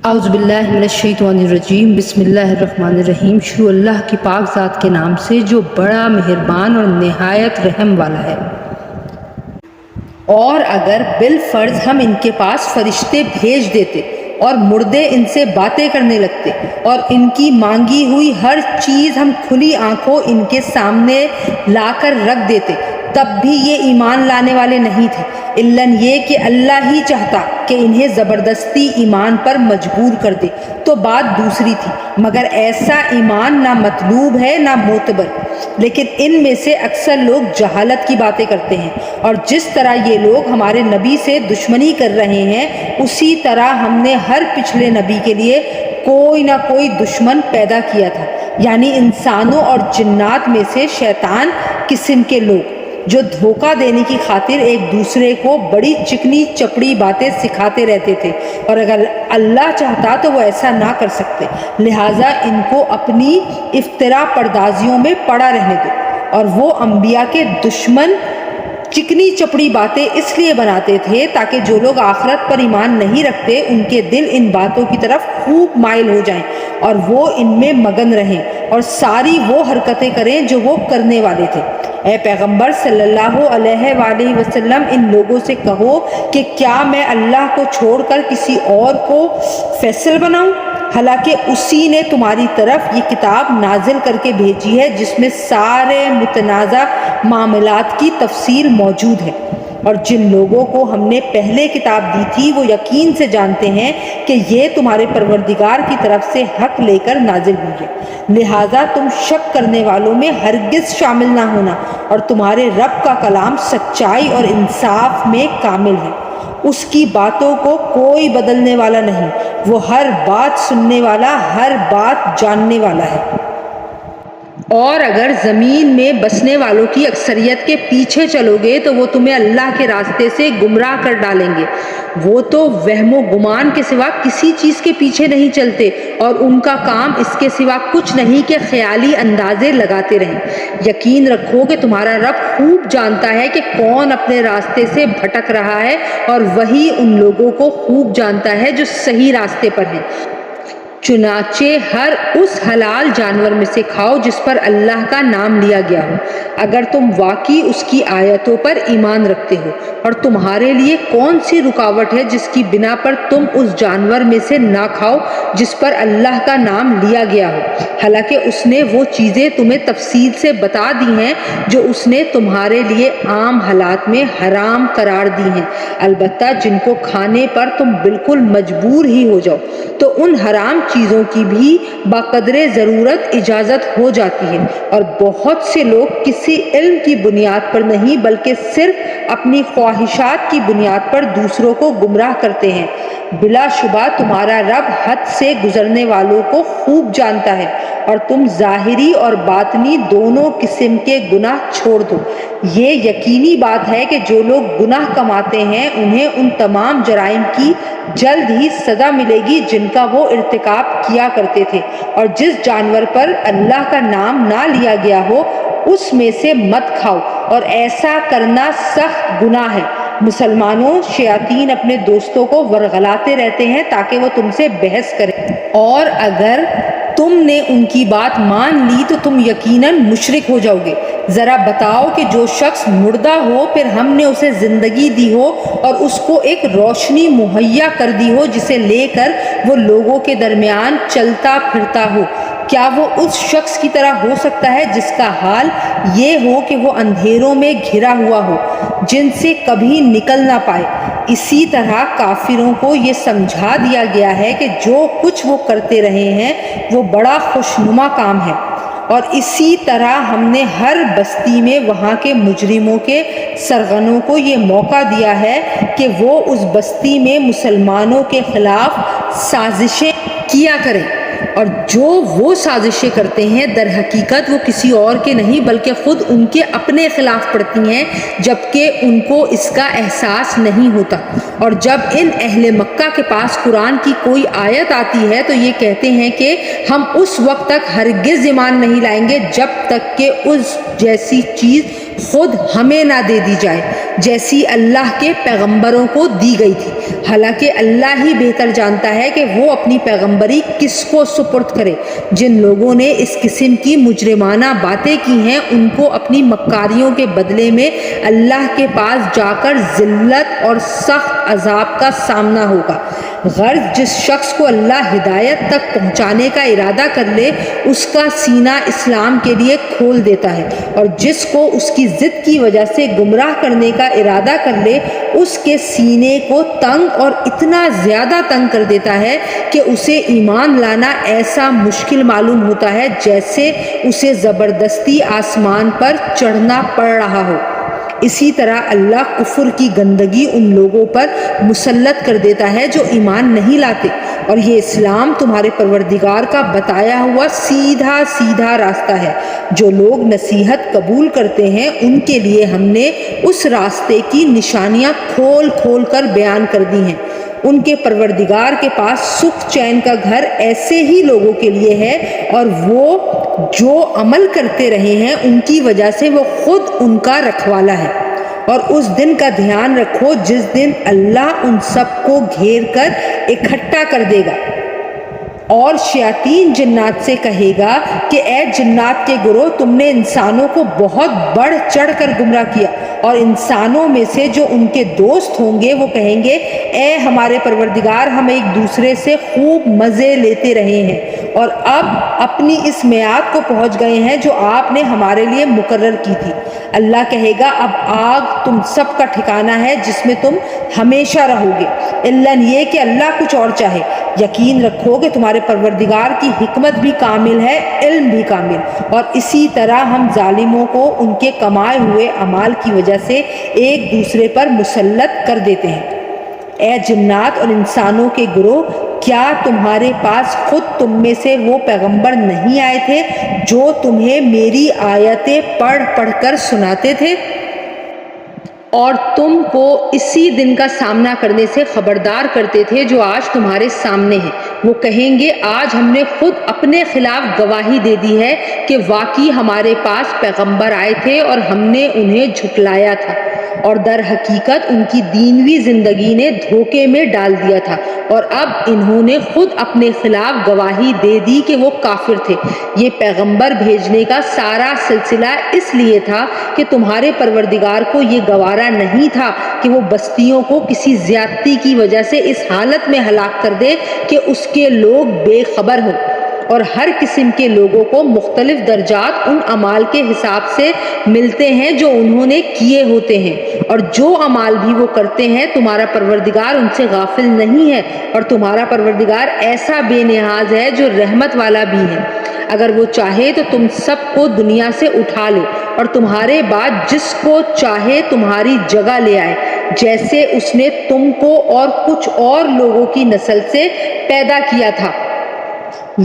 اعوذ باللہ من الشیطان الرجیم، بسم اللہ الرحمن الرحیم۔ شروع اللہ کی پاک ذات کے نام سے جو بڑا مہربان اور نہایت رحم والا ہے۔ اور اگر بالفرض ہم ان کے پاس فرشتے بھیج دیتے اور مردے ان سے باتیں کرنے لگتے اور ان کی مانگی ہوئی ہر چیز ہم کھلی آنکھوں ان کے سامنے لا کر رکھ دیتے، تب بھی یہ ایمان لانے والے نہیں تھے، اِلّاً یہ کہ اللہ ہی چاہتا کہ انہیں زبردستی ایمان پر مجبور کر دے تو بات دوسری تھی، مگر ایسا ایمان نہ مطلوب ہے نہ معتبر۔ لیکن ان میں سے اکثر لوگ جہالت کی باتیں کرتے ہیں، اور جس طرح یہ لوگ ہمارے نبی سے دشمنی کر رہے ہیں، اسی طرح ہم نے ہر پچھلے نبی کے لیے کوئی نہ کوئی دشمن پیدا کیا تھا، یعنی انسانوں اور جنات میں سے شیطان قسم کے لوگ جو دھوکہ دینے کی خاطر ایک دوسرے کو بڑی چکنی چپڑی باتیں سکھاتے رہتے تھے، اور اگر اللہ چاہتا تو وہ ایسا نہ کر سکتے، لہٰذا ان کو اپنی افترا پردازیوں میں پڑا رہنے دو۔ اور وہ انبیاء کے دشمن چکنی چپڑی باتیں اس لیے بناتے تھے تاکہ جو لوگ آخرت پر ایمان نہیں رکھتے ان کے دل ان باتوں کی طرف خوب مائل ہو جائیں اور وہ ان میں مگن رہیں اور ساری وہ حرکتیں کریں جو وہ کرنے والے تھے۔ اے پیغمبر صلی اللہ علیہ وآلہ وسلم، ان لوگوں سے کہو کہ کیا میں اللہ کو چھوڑ کر کسی اور کو فیصل بناؤں، حالانکہ اسی نے تمہاری طرف یہ کتاب نازل کر کے بھیجی ہے جس میں سارے متنازع معاملات کی تفصیل موجود ہے۔ اور جن لوگوں کو ہم نے پہلے کتاب دی تھی وہ یقین سے جانتے ہیں کہ یہ تمہارے پروردگار کی طرف سے حق لے کر نازل ہوئی ہے، لہٰذا تم شک کرنے والوں میں ہرگز شامل نہ ہونا، اور تمہارے رب کا کلام سچائی اور انصاف میں کامل ہے، اس کی باتوں کو کوئی بدلنے والا نہیں، وہ ہر بات سننے والا، ہر بات جاننے والا ہے۔ اور اگر زمین میں بسنے والوں کی اکثریت کے پیچھے چلو گے تو وہ تمہیں اللہ کے راستے سے گمراہ کر ڈالیں گے، وہ تو وہم و گمان کے سوا کسی چیز کے پیچھے نہیں چلتے، اور ان کا کام اس کے سوا کچھ نہیں کہ خیالی اندازے لگاتے رہیں۔ یقین رکھو کہ تمہارا رب خوب جانتا ہے کہ کون اپنے راستے سے بھٹک رہا ہے، اور وہی ان لوگوں کو خوب جانتا ہے جو صحیح راستے پر ہیں۔ چنانچہ ہر اس حلال جانور میں سے کھاؤ جس پر اللہ کا نام لیا گیا ہو، اگر تم واقعی اس کی آیتوں پر ایمان رکھتے ہو، اور تمہارے لیے کون سی رکاوٹ ہے جس کی بنا پر تم اس جانور میں سے نہ کھاؤ جس پر اللہ کا نام لیا گیا ہو، حالانکہ اس نے وہ چیزیں تمہیں تفصیل سے بتا دی ہیں جو اس نے تمہارے لیے عام حالات میں حرام قرار دی ہیں، البتہ جن کو کھانے پر تم بالکل مجبور ہی ہو جاؤ تو ان حرام چیزوں کی بھی بقدر ضرورت اجازت ہو جاتی ہے۔ اور بہت سے لوگ کسی علم کی بنیاد پر نہیں بلکہ صرف اپنی خواہشات کی بنیاد پر دوسروں کو گمراہ کرتے ہیں۔ بلا شبہ تمہارا رب حد سے گزرنے والوں کو خوب جانتا ہے، اور تم ظاہری اور باطنی دونوں قسم کے گناہ چھوڑ دو۔ یہ یقینی بات ہے کہ جو لوگ گناہ کماتے ہیں انہیں ان تمام جرائم کی جلد ہی سزا ملے گی جن کا وہ ارتکاب کیا کرتے تھے، اور جس جانور پر اللہ کا نام نہ لیا گیا ہو اس میں سے مت کھاؤ، اور ایسا کرنا سخت گناہ ہے۔ مسلمانوں، شیاطین اپنے دوستوں کو ورغلاتے رہتے ہیں تاکہ وہ تم سے بحث کریں، اور اگر تم نے ان کی بات مان لی تو تم یقیناً مشرک ہو جاؤ گے۔ ذرا بتاؤ کہ جو شخص مردہ ہو پھر ہم نے اسے زندگی دی ہو اور اس کو ایک روشنی مہیا کر دی ہو جسے لے کر وہ لوگوں کے درمیان چلتا پھرتا ہو، کیا وہ اس شخص کی طرح ہو سکتا ہے جس کا حال یہ ہو کہ وہ اندھیروں میں گھرا ہوا ہو جن سے کبھی نکل نہ پائے؟ اسی طرح کافروں کو یہ سمجھا دیا گیا ہے کہ جو کچھ وہ کرتے رہے ہیں وہ بڑا خوشنما کام ہے، اور اسی طرح ہم نے ہر بستی میں وہاں کے مجرموں کے سرغنوں کو یہ موقع دیا ہے کہ وہ اس بستی میں مسلمانوں کے خلاف سازشیں کیا کریں، اور جو وہ سازشیں کرتے ہیں در حقیقت وہ کسی اور کے نہیں بلکہ خود ان کے اپنے خلاف پڑتی ہیں، جبکہ ان کو اس کا احساس نہیں ہوتا۔ اور جب ان اہل مکہ کے پاس قرآن کی کوئی آیت آتی ہے تو یہ کہتے ہیں کہ ہم اس وقت تک ہرگز ایمان نہیں لائیں گے جب تک کہ اس جیسی چیز خود ہمیں نہ دے دی جائے جیسی اللہ کے پیغمبروں کو دی گئی تھی، حالانکہ اللہ ہی بہتر جانتا ہے کہ وہ اپنی پیغمبری کس کو سپرد کرے۔ جن لوگوں نے اس قسم کی مجرمانہ باتیں کی ہیں ان کو اپنی مکاریوں کے بدلے میں اللہ کے پاس جا کر ذلت اور سخت عذاب کا سامنا ہوگا۔ غرض جس شخص کو اللہ ہدایت تک پہنچانے کا ارادہ کر لے اس کا سینہ اسلام کے لیے کھول دیتا ہے، اور جس کو اس کی ضد کی وجہ سے گمراہ کرنے کا ارادہ کر لے اس کے سینے کو تنگ اور اتنا زیادہ تنگ کر دیتا ہے کہ اسے ایمان لانا ایسا مشکل معلوم ہوتا ہے جیسے اسے زبردستی آسمان پر چڑھنا پڑ رہا ہو۔ اسی طرح اللہ کفر کی گندگی ان لوگوں پر مسلط کر دیتا ہے جو ایمان نہیں لاتے، اور یہ اسلام تمہارے پروردگار کا بتایا ہوا سیدھا سیدھا راستہ ہے۔ جو لوگ نصیحت قبول کرتے ہیں ان کے لیے ہم نے اس راستے کی نشانیاں کھول کھول کر بیان کر دی ہیں۔ ان کے پروردگار کے پاس سکھ چین کا گھر ایسے ہی لوگوں کے لیے ہے، اور وہ جو عمل کرتے رہے ہیں ان کی وجہ سے وہ خود ان کا رکھوالا ہے۔ اور اس دن کا دھیان رکھو جس دن اللہ ان سب کو گھیر کر اکٹھا کر دے گا، اور شیاطین جنات سے کہے گا کہ اے جنات کے گروہ، تم نے انسانوں کو بہت بڑھ چڑھ کر گمراہ کیا، اور انسانوں میں سے جو ان کے دوست ہوں گے وہ کہیں گے اے ہمارے پروردگار، ہم ایک دوسرے سے خوب مزے لیتے رہے ہیں اور اب اپنی اس میعاد کو پہنچ گئے ہیں جو آپ نے ہمارے لیے مقرر کی تھی۔ اللہ کہے گا اب آگ تم سب کا ٹھکانہ ہے جس میں تم ہمیشہ رہو گے، الا یہ کہ اللہ کچھ اور چاہے۔ یقین رکھو کہ تمہارے پروردگار کی حکمت بھی کامل ہے، علم بھی کامل، اور اسی طرح ہم ظالموں کو ان کے کمائے ہوئے اعمال کی وجہ سے ایک دوسرے پر مسلط کر دیتے ہیں۔ اے جنات اور انسانوں کے گروہ، کیا تمہارے پاس خود تم میں سے وہ پیغمبر نہیں آئے تھے جو تمہیں میری آیتیں پڑھ پڑھ کر سناتے تھے اور تم کو اسی دن کا سامنا کرنے سے خبردار کرتے تھے جو آج تمہارے سامنے ہے؟ وہ کہیں گے آج ہم نے خود اپنے خلاف گواہی دے دی ہے کہ واقعی ہمارے پاس پیغمبر آئے تھے اور ہم نے انہیں جھٹلایا تھا، اور در حقیقت ان کی دینوی زندگی نے دھوکے میں ڈال دیا تھا، اور اب انہوں نے خود اپنے خلاف گواہی دے دی کہ وہ کافر تھے۔ یہ پیغمبر بھیجنے کا سارا سلسلہ اس لیے تھا کہ تمہارے پروردگار کو یہ گوارا نہیں تھا کہ وہ بستیوں کو کسی زیادتی کی وجہ سے اس حالت میں ہلاک کر دے کہ اس کے لوگ بے خبر ہوں، اور ہر قسم کے لوگوں کو مختلف درجات ان اعمال کے حساب سے ملتے ہیں جو انہوں نے کیے ہوتے ہیں، اور جو اعمال بھی وہ کرتے ہیں تمہارا پروردگار ان سے غافل نہیں ہے، اور تمہارا پروردگار ایسا بے نیاز ہے جو رحمت والا بھی ہے۔ اگر وہ چاہے تو تم سب کو دنیا سے اٹھا لے اور تمہارے بعد جس کو چاہے تمہاری جگہ لے آئے، جیسے اس نے تم کو اور کچھ اور لوگوں کی نسل سے پیدا کیا تھا۔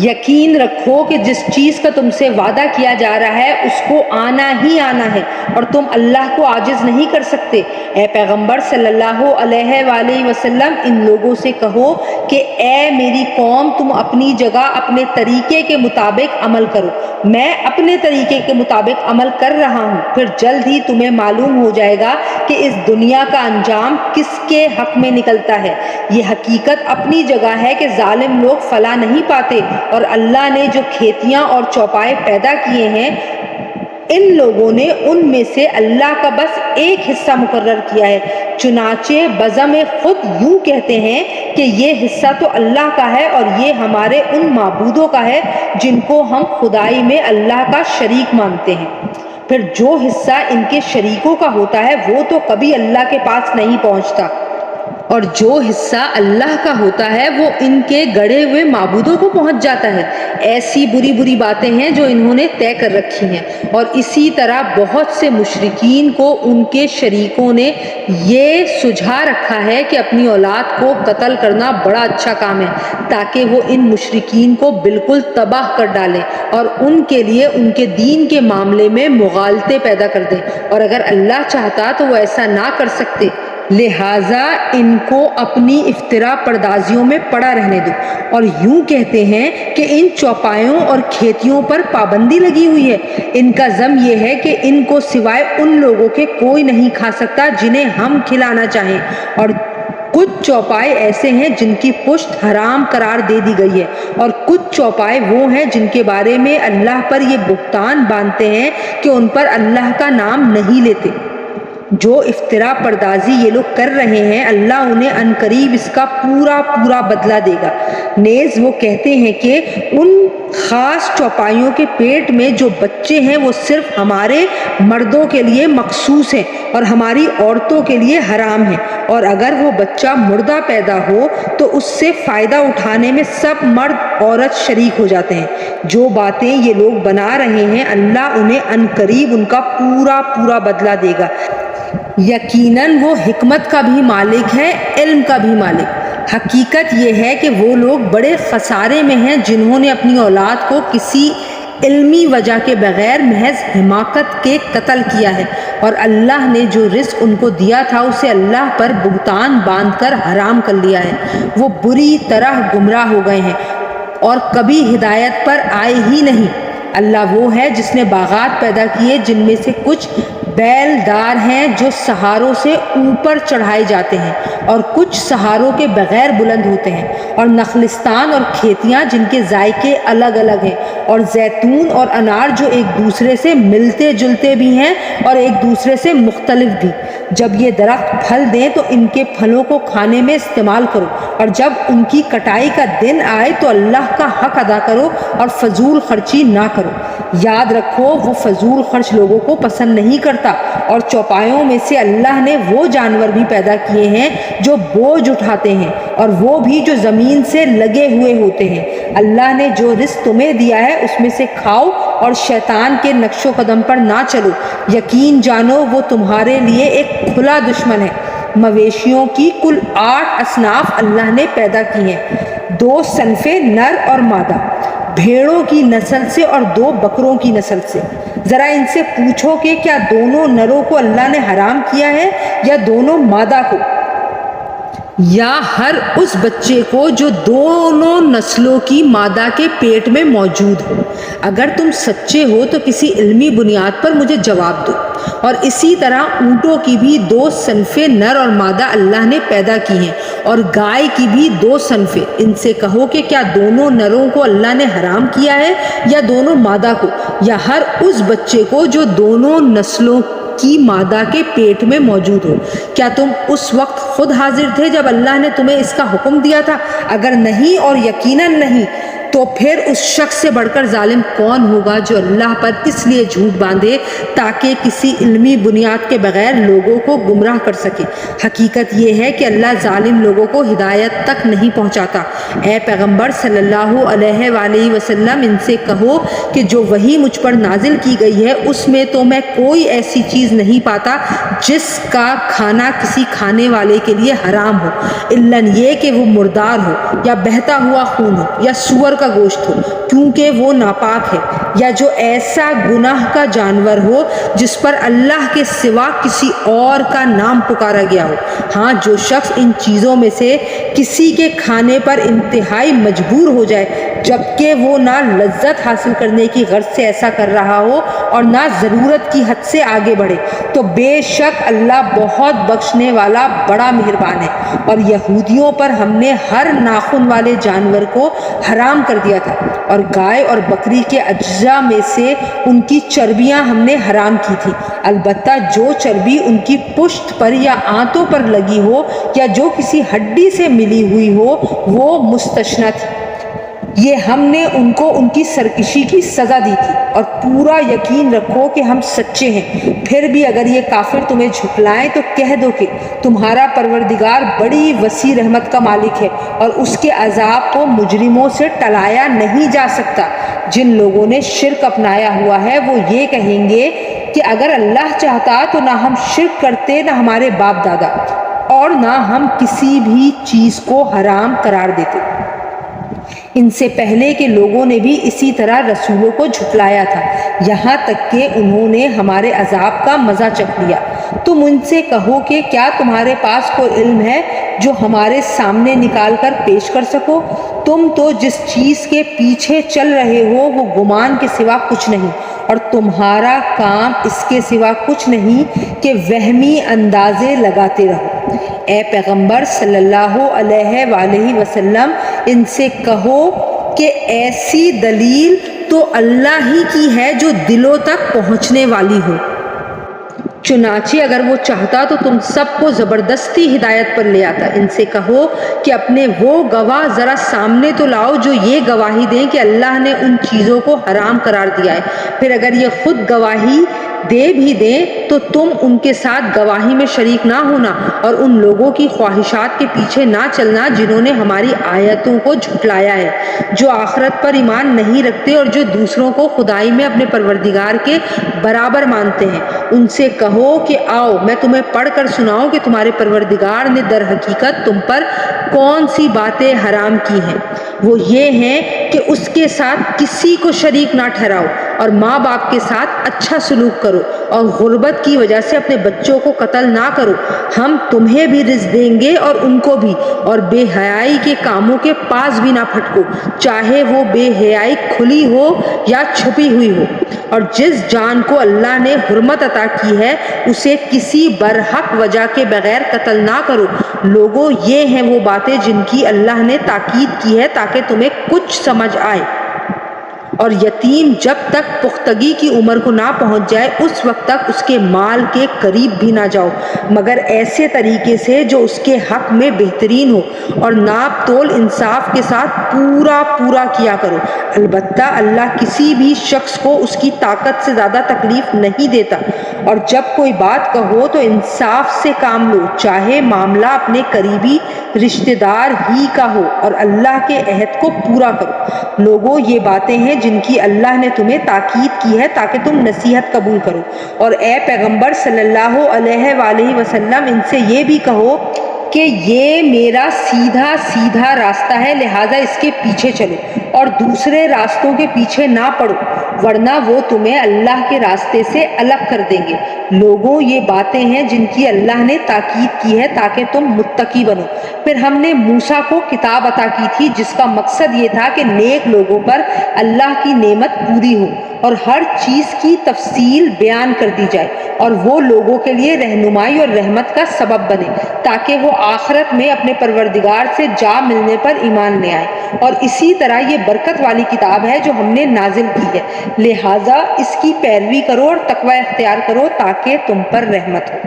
یقین رکھو کہ جس چیز کا تم سے وعدہ کیا جا رہا ہے اس کو آنا ہی آنا ہے، اور تم اللہ کو عاجز نہیں کر سکتے۔ اے پیغمبر صلی اللہ علیہ وآلہ وسلم، ان لوگوں سے کہو کہ اے میری قوم، تم اپنی جگہ اپنے طریقے کے مطابق عمل کرو، میں اپنے طریقے کے مطابق عمل کر رہا ہوں، پھر جلد ہی تمہیں معلوم ہو جائے گا کہ اس دنیا کا انجام کس کے حق میں نکلتا ہے۔ یہ حقیقت اپنی جگہ ہے کہ ظالم لوگ فلاح نہیں پاتے، اور اللہ نے جو کھیتیاں اور چوپائے پیدا کیے ہیں ان لوگوں نے ان میں سے اللہ کا بس ایک حصہ مقرر کیا ہے، چنانچہ بزم خود یوں کہتے ہیں کہ یہ حصہ تو اللہ کا ہے اور یہ ہمارے ان معبودوں کا ہے جن کو ہم خدائی میں اللہ کا شریک مانتے ہیں۔ پھر جو حصہ ان کے شریکوں کا ہوتا ہے وہ تو کبھی اللہ کے پاس نہیں پہنچتا، اور جو حصہ اللہ کا ہوتا ہے وہ ان کے گڑھے ہوئے معبودوں کو پہنچ جاتا ہے۔ ایسی بری بری باتیں ہیں جو انہوں نے طے کر رکھی ہیں، اور اسی طرح بہت سے مشرکین کو ان کے شریکوں نے یہ سجھا رکھا ہے کہ اپنی اولاد کو قتل کرنا بڑا اچھا کام ہے تاکہ وہ ان مشرکین کو بالکل تباہ کر ڈالیں اور ان کے لیے ان کے دین کے معاملے میں مغالطے پیدا کر دیں، اور اگر اللہ چاہتا تو وہ ایسا نہ کر سکتے۔ لہٰذا ان کو اپنی افترا پردازیوں میں پڑا رہنے دو۔ اور یوں کہتے ہیں کہ ان چوپایوں اور کھیتیوں پر پابندی لگی ہوئی ہے۔ ان کا ذم یہ ہے کہ ان کو سوائے ان لوگوں کے کوئی نہیں کھا سکتا جنہیں ہم کھلانا چاہیں، اور کچھ چوپائے ایسے ہیں جن کی پشت حرام قرار دے دی گئی ہے، اور کچھ چوپائے وہ ہیں جن کے بارے میں اللہ پر یہ بہتان باندھتے ہیں کہ ان پر اللہ کا نام نہیں لیتے۔ جو افطرا پردازی یہ لوگ کر رہے ہیں، اللہ انہیں عنقریب اس کا پورا بدلہ دے گا۔ نیز وہ کہتے ہیں کہ ان خاص چوپائیوں کے پیٹ میں جو بچے ہیں وہ صرف ہمارے مردوں کے لیے مخصوص ہیں اور ہماری عورتوں کے لیے حرام ہیں، اور اگر وہ بچہ مردہ پیدا ہو تو اس سے فائدہ اٹھانے میں سب مرد عورت شریک ہو جاتے ہیں۔ جو باتیں یہ لوگ بنا رہے ہیں، اللہ انہیں عنقریب ان کا پورا بدلہ دے گا۔ یقیناً وہ حکمت کا بھی مالک ہے، علم کا بھی مالک۔ حقیقت یہ ہے کہ وہ لوگ بڑے خسارے میں ہیں جنہوں نے اپنی اولاد کو کسی علمی وجہ کے بغیر محض حماقت کے قتل کیا ہے، اور اللہ نے جو رزق ان کو دیا تھا اسے اللہ پر بہتان باندھ کر حرام کر لیا ہے۔ وہ بری طرح گمراہ ہو گئے ہیں اور کبھی ہدایت پر آئے ہی نہیں۔ اللہ وہ ہے جس نے باغات پیدا کیے جن میں سے کچھ بیل دار ہیں جو سہاروں سے اوپر چڑھائے جاتے ہیں اور کچھ سہاروں کے بغیر بلند ہوتے ہیں، اور نخلستان اور کھیتیاں جن کے ذائقے الگ الگ ہیں، اور زیتون اور انار جو ایک دوسرے سے ملتے جلتے بھی ہیں اور ایک دوسرے سے مختلف بھی۔ جب یہ درخت پھل دیں تو ان کے پھلوں کو کھانے میں استعمال کرو، اور جب ان کی کٹائی کا دن آئے تو اللہ کا حق ادا کرو اور فضول خرچی نہ کرو۔ یاد رکھو وہ فضول خرچ لوگوں کو پسند نہیں کرتا، اور چوپایوں میں سے اللہ نے وہ جانور بھی پیدا کیے ہیں جو بوجھ اٹھاتے ہیں، اور وہ بھی جو زمین سے لگے ہوئے ہوتے ہیں۔ اللہ نے جو رزق تمہیں دیا ہے اس میں سے کھاؤ اور شیطان کے نقش و قدم پر نہ چلو، یقین جانو وہ تمہارے لیے ایک کھلا دشمن ہے۔ مویشیوں کی کل 8 اصناف اللہ نے پیدا کی ہیں، 2 صنفیں نر اور مادہ، بھیڑوں کی نسل سے اور 2 بکروں کی نسل سے۔ ذرا ان سے پوچھو کہ کیا دونوں نروں کو اللہ نے حرام کیا ہے یا دونوں مادہ کو، یا ہر اس بچے کو جو دونوں نسلوں کی مادہ کے پیٹ میں موجود ہو؟ اگر تم سچے ہو تو کسی علمی بنیاد پر مجھے جواب دو۔ اور اسی طرح اونٹوں کی بھی 2 صنفیں نر اور مادہ اللہ نے پیدا کی ہیں، اور گائے کی بھی 2 صنفیں۔ ان سے کہو کہ کیا دونوں نروں کو اللہ نے حرام کیا ہے یا دونوں مادہ کو، یا ہر اس بچے کو جو دونوں نسلوں کی مادہ کے پیٹ میں موجود ہو؟ کیا تم اس وقت خود حاضر تھے جب اللہ نے تمہیں اس کا حکم دیا تھا؟ اگر نہیں، اور یقیناً نہیں، تو پھر اس شخص سے بڑھ کر ظالم کون ہوگا جو اللہ پر اس لیے جھوٹ باندھے تاکہ کسی علمی بنیاد کے بغیر لوگوں کو گمراہ کر سکے۔ حقیقت یہ ہے کہ اللہ ظالم لوگوں کو ہدایت تک نہیں پہنچاتا۔ اے پیغمبر صلی اللہ علیہ وآلہ وسلم، ان سے کہو کہ جو وحی مجھ پر نازل کی گئی ہے اس میں تو میں کوئی ایسی چیز نہیں پاتا جس کا کھانا کسی کھانے والے کے لیے حرام ہو، الا یہ کہ وہ مردار ہو، یا بہتا ہوا خون ہو، یا سور کا گوشت ہو، کیونکہ وہ ناپاک ہے، یا جو ایسا گناہ کا جانور ہو جس پر اللہ کے سوا کسی اور کا نام پکارا گیا ہو۔ ہاں، جو شخص ان چیزوں میں سے کسی کے کھانے پر انتہائی مجبور ہو جائے جبکہ وہ نہ لذت حاصل کرنے کی غرض سے ایسا کر رہا ہو اور نہ ضرورت کی حد سے آگے بڑھے، تو بے شک اللہ بہت بخشنے والا بڑا مہربان ہے۔ اور یہودیوں پر ہم نے ہر ناخن والے جانور کو حرام کر دیا تھا، اور گائے اور بکری کے اجزاء میں سے ان کی چربیاں ہم نے حرام کی تھی، البتہ جو چربی ان کی پشت پر یا آنتوں پر لگی ہو یا جو کسی ہڈی سے ملی ہوئی ہو وہ مستثنی تھی۔ یہ ہم نے ان کو ان کی سرکشی کی سزا دی تھی، اور پورا یقین رکھو کہ ہم سچے ہیں۔ پھر بھی اگر یہ کافر تمہیں جھٹلائیں تو کہہ دو کہ تمہارا پروردگار بڑی وسیع رحمت کا مالک ہے، اور اس کے عذاب کو مجرموں سے ٹلایا نہیں جا سکتا۔ جن لوگوں نے شرک اپنایا ہوا ہے وہ یہ کہیں گے کہ اگر اللہ چاہتا تو نہ ہم شرک کرتے، نہ ہمارے باپ دادا، اور نہ ہم کسی بھی چیز کو حرام قرار دیتے۔ ان سے پہلے کے لوگوں نے بھی اسی طرح رسولوں کو جھٹلایا تھا، یہاں تک کہ انہوں نے ہمارے عذاب کا مزہ چکھ لیا۔ تم ان سے کہو کہ کیا تمہارے پاس کوئی علم ہے جو ہمارے سامنے نکال کر پیش کر سکو؟ تم تو جس چیز کے پیچھے چل رہے ہو وہ گمان کے سوا کچھ نہیں، اور تمہارا کام اس کے سوا کچھ نہیں کہ وہمی اندازے لگاتے رہو۔ اے پیغمبر صلی اللہ علیہ وآلہ وسلم، ان سے کہو کہ ایسی دلیل تو اللہ ہی کی ہے جو دلوں تک پہنچنے والی ہو۔ چنانچہ اگر وہ چاہتا تو تم سب کو زبردستی ہدایت پر لے آتا۔ ان سے کہو کہ اپنے وہ گواہ ذرا سامنے تو لاؤ جو یہ گواہی دیں کہ اللہ نے ان چیزوں کو حرام قرار دیا ہے، پھر اگر یہ خود گواہی دے بھی دیں تو تم ان کے ساتھ گواہی میں شریک نہ ہونا اور ان لوگوں کی خواہشات کے پیچھے نہ چلنا جنہوں نے ہماری آیتوں کو جھٹلایا ہے، جو آخرت پر ایمان نہیں رکھتے اور جو دوسروں کو خدائی میں اپنے پروردگار کے برابر مانتے ہیں۔ ان سے کہو کہ آؤ میں تمہیں پڑھ کر سناؤں کہ تمہارے پروردگار نے در حقیقت تم پر کون سی باتیں حرام کی ہیں۔ وہ یہ ہیں کہ اس کے ساتھ کسی کو شریک نہ ٹھہراؤ، اور ماں باپ کے ساتھ اچھا سلوک کرو، اور غربت کی وجہ سے اپنے بچوں کو قتل نہ کرو۔ ہم تمہیں بھی رزق دیں گے اور ان کو بھی، اور بے حیائی کے کاموں کے پاس بھی نہ پھٹکو، چاہے وہ بے حیائی کھلی ہو یا چھپی ہوئی ہو۔ اور جس جان کو اللہ نے حرمت عطا کی ہے اسے کسی برحق وجہ کے بغیر قتل نہ کرو۔ لوگوں، یہ ہیں وہ باتیں جن کی اللہ نے تاکید کی ہے تاکہ تمہیں کچھ سمجھ آئے۔ اور یتیم جب تک پختگی کی عمر کو نہ پہنچ جائے اس وقت تک اس کے مال کے قریب بھی نہ جاؤ، مگر ایسے طریقے سے جو اس کے حق میں بہترین ہو، اور ناپ تول انصاف کے ساتھ پورا کیا کرو۔ البتہ اللہ کسی بھی شخص کو اس کی طاقت سے زیادہ تکلیف نہیں دیتا، اور جب کوئی بات کہو تو انصاف سے کام لو، چاہے معاملہ اپنے قریبی رشتہ دار ہی کا ہو، اور اللہ کے عہد کو پورا کرو۔ لوگوں، یہ باتیں ہیں جن کی اللہ نے تمہیں تاکید کی ہے تاکہ تم نصیحت قبول کرو۔ اور اے پیغمبر صلی اللہ علیہ وآلہ وسلم، ان سے یہ بھی کہو کہ یہ میرا سیدھا راستہ ہے، لہٰذا اس کے پیچھے چلو اور دوسرے راستوں کے پیچھے نہ پڑو، ورنہ وہ تمہیں اللہ کے راستے سے الگ کر دیں گے۔ لوگوں، یہ باتیں ہیں جن کی اللہ نے تاکید کی ہے تاکہ تم متقی بنو۔ پھر ہم نے موسیٰ کو کتاب عطا کی تھی جس کا مقصد یہ تھا کہ نیک لوگوں پر اللہ کی نعمت پوری ہو اور ہر چیز کی تفصیل بیان کر دی جائے، اور وہ لوگوں کے لیے رہنمائی اور رحمت کا سبب بنے تاکہ وہ آخرت میں اپنے پروردگار سے جا ملنے پر ایمان لے آئیں۔ اور اسی طرح یہ برکت والی کتاب ہے جو ہم نے نازل کی ہے، لہٰذا اس کی پیروی کرو اور تقوی اختیار کرو تاکہ تم پر رحمت ہو۔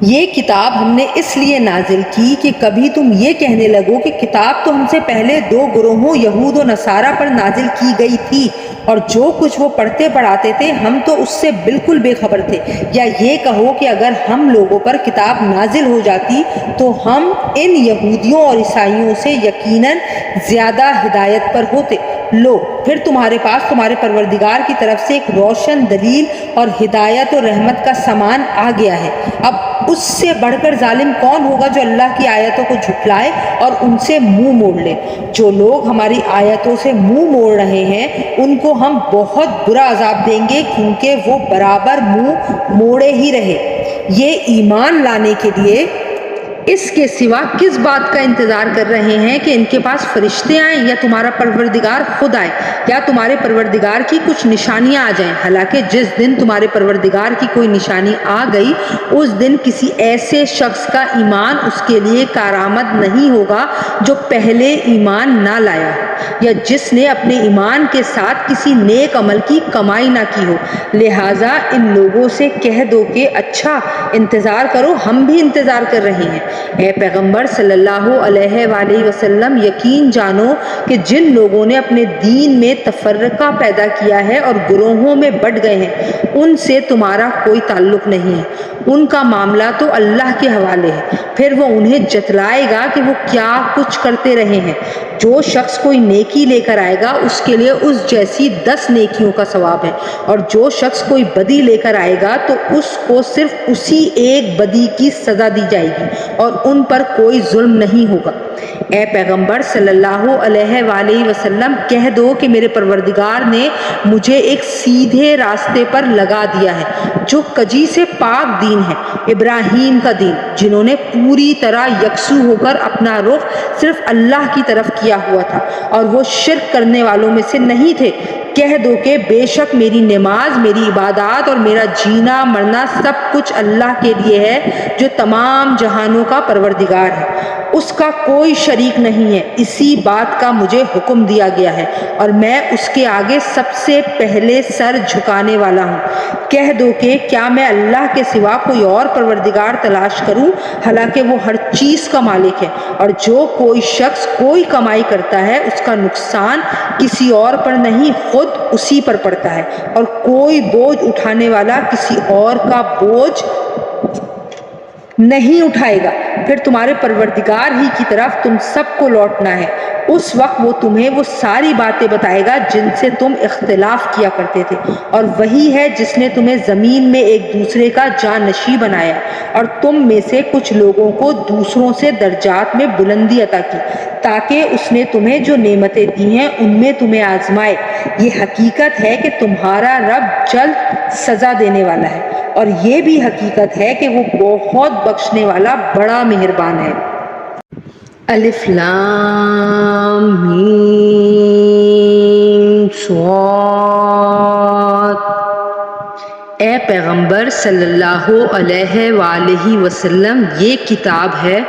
یہ کتاب ہم نے اس لیے نازل کی کہ کبھی تم یہ کہنے لگو کہ کتاب تو ہم سے پہلے دو گروہوں یہود و نصارہ پر نازل کی گئی تھی، اور جو کچھ وہ پڑھتے پڑھاتے تھے ہم تو اس سے بالکل بے خبر تھے، یا یہ کہو کہ اگر ہم لوگوں پر کتاب نازل ہو جاتی تو ہم ان یہودیوں اور عیسائیوں سے یقیناً زیادہ ہدایت پر ہوتے۔ لو، پھر تمہارے پاس تمہارے پروردگار کی طرف سے ایک روشن دلیل اور ہدایت و رحمت کا سامان آ گیا ہے۔ اب اس سے بڑھ کر ظالم کون ہوگا جو اللہ کی آیتوں کو جھٹلائے اور ان سے منہ موڑ لے؟ جو لوگ ہماری آیتوں سے منہ موڑ رہے ہیں ان کو ہم بہت برا عذاب دیں گے، کیونکہ وہ برابر منہ موڑے ہی رہے۔ یہ ایمان لانے کے لیے اس کے سوا کس بات کا انتظار کر رہے ہیں کہ ان کے پاس فرشتے آئیں، یا تمہارا پروردگار خود آئے، یا تمہارے پروردگار کی کچھ نشانیاں آ جائیں؟ حالانکہ جس دن تمہارے پروردگار کی کوئی نشانی آ گئی اس دن کسی ایسے شخص کا ایمان اس کے لیے کارآمد نہیں ہوگا جو پہلے ایمان نہ لایا، یا جس نے اپنے ایمان کے ساتھ کسی نیک عمل کی کمائی نہ کی ہو۔ لہٰذا ان لوگوں سے کہہ دو کہ اچھا انتظار کرو، ہم بھی انتظار کر رہے ہیں۔ اے پیغمبر صلی اللہ علیہ وآلہ وسلم، یقین جانو کہ جن لوگوں نے اپنے دین میں تفرقہ پیدا کیا ہے اور گروہوں میں بٹ گئے ہیں ان سے تمہارا کوئی تعلق نہیں ہے، ان کا معاملہ تو اللہ کے حوالے ہے، پھر وہ انہیں جتلائے گا کہ وہ کیا کچھ کرتے رہے ہیں۔ جو شخص کوئی نیکی لے کر آئے گا اس کے لیے اس جیسی 10 نیکیوں کا ثواب ہے، اور جو شخص کوئی بدی لے کر آئے گا تو اس کو صرف اسی ایک بدی کی سزا دی جائے گی، اور ان پر کوئی ظلم نہیں ہوگا۔ اے پیغمبر صلی اللہ علیہ وآلہ وسلم کہہ دو کہ میرے پروردگار نے مجھے ایک سیدھے راستے پر لگا دیا ہے جو کجی سے پاک دین ہے، ابراہیم کا دین، جنہوں نے پوری طرح یکسو ہو کر اپنا رخ صرف اللہ کی طرف کیا ہوا تھا اور وہ شرک کرنے والوں میں سے نہیں تھے۔ کہہ دو کہ بے شک میری نماز، میری عبادات اور میرا جینا مرنا سب کچھ اللہ کے لیے ہے جو تمام جہانوں کا پروردگار ہے، اس کا کوئی شریک نہیں ہے، اسی بات کا مجھے حکم دیا گیا ہے اور میں اس کے آگے سب سے پہلے سر جھکانے والا ہوں۔ کہہ دو کہ کیا میں اللہ کے سوا کوئی اور پروردگار تلاش کروں، حالانکہ وہ ہر چیز کا مالک ہے، اور جو کوئی شخص کوئی کمائی کرتا ہے اس کا نقصان کسی اور پر نہیں، خود اسی پر پڑتا ہے، اور کوئی بوجھ اٹھانے والا کسی اور کا بوجھ نہیں اٹھائے گا۔ پھر تمہارے پروردگار ہی کی طرف تم سب کو لوٹنا ہے، اس وقت وہ تمہیں وہ ساری باتیں بتائے گا جن سے تم اختلاف کیا کرتے تھے، اور وہی ہے جس نے تمہیں زمین میں ایک دوسرے کا جانشین بنایا اور تم میں سے کچھ لوگوں کو دوسروں سے درجات میں بلندی عطا کی تاکہ اس نے تمہیں جو نعمتیں دی ہیں ان میں تمہیں آزمائے۔ یہ حقیقت ہے کہ تمہارا رب جلد سزا دینے والا ہے، اور یہ بھی حقیقت ہے کہ وہ بہت بخشنے والا بڑا مہربان ہے۔ الف لام میم صاد۔ اے پیغمبر صلی اللہ علیہ وآلہ وسلم، یہ کتاب ہے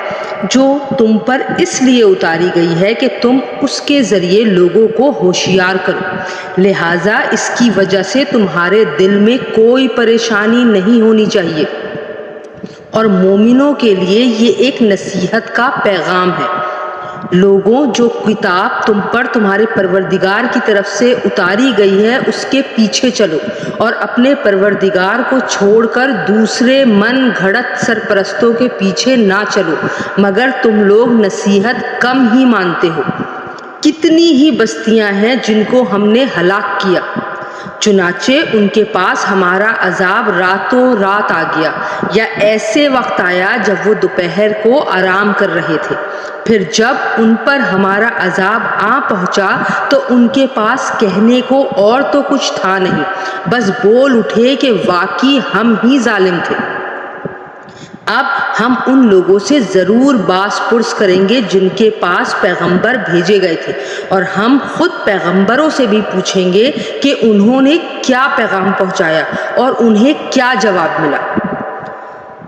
جو تم پر اس لیے اتاری گئی ہے کہ تم اس کے ذریعے لوگوں کو ہوشیار کرو، لہٰذا اس کی وجہ سے تمہارے دل میں کوئی پریشانی نہیں ہونی چاہیے، اور مومنوں کے لیے یہ ایک نصیحت کا پیغام ہے۔ لوگوں، جو کتاب تم پر تمہارے پروردگار کی طرف سے اتاری گئی ہے اس کے پیچھے چلو، اور اپنے پروردگار کو چھوڑ کر دوسرے من گھڑت سرپرستوں کے پیچھے نہ چلو، مگر تم لوگ نصیحت کم ہی مانتے ہو۔ کتنی ہی بستیاں ہیں جن کو ہم نے ہلاک کیا، چنانچہ ان کے پاس ہمارا عذاب راتوں رات آ گیا، یا ایسے وقت آیا جب وہ دوپہر کو آرام کر رہے تھے، پھر جب ان پر ہمارا عذاب آ پہنچا تو ان کے پاس کہنے کو اور تو کچھ تھا نہیں، بس بول اٹھے کہ واقعی ہم ہی ظالم تھے۔ اب ہم ان لوگوں سے ضرور باز پرس کریں گے جن کے پاس پیغمبر بھیجے گئے تھے، اور ہم خود پیغمبروں سے بھی پوچھیں گے کہ انہوں نے کیا پیغام پہنچایا اور انہیں کیا جواب ملا۔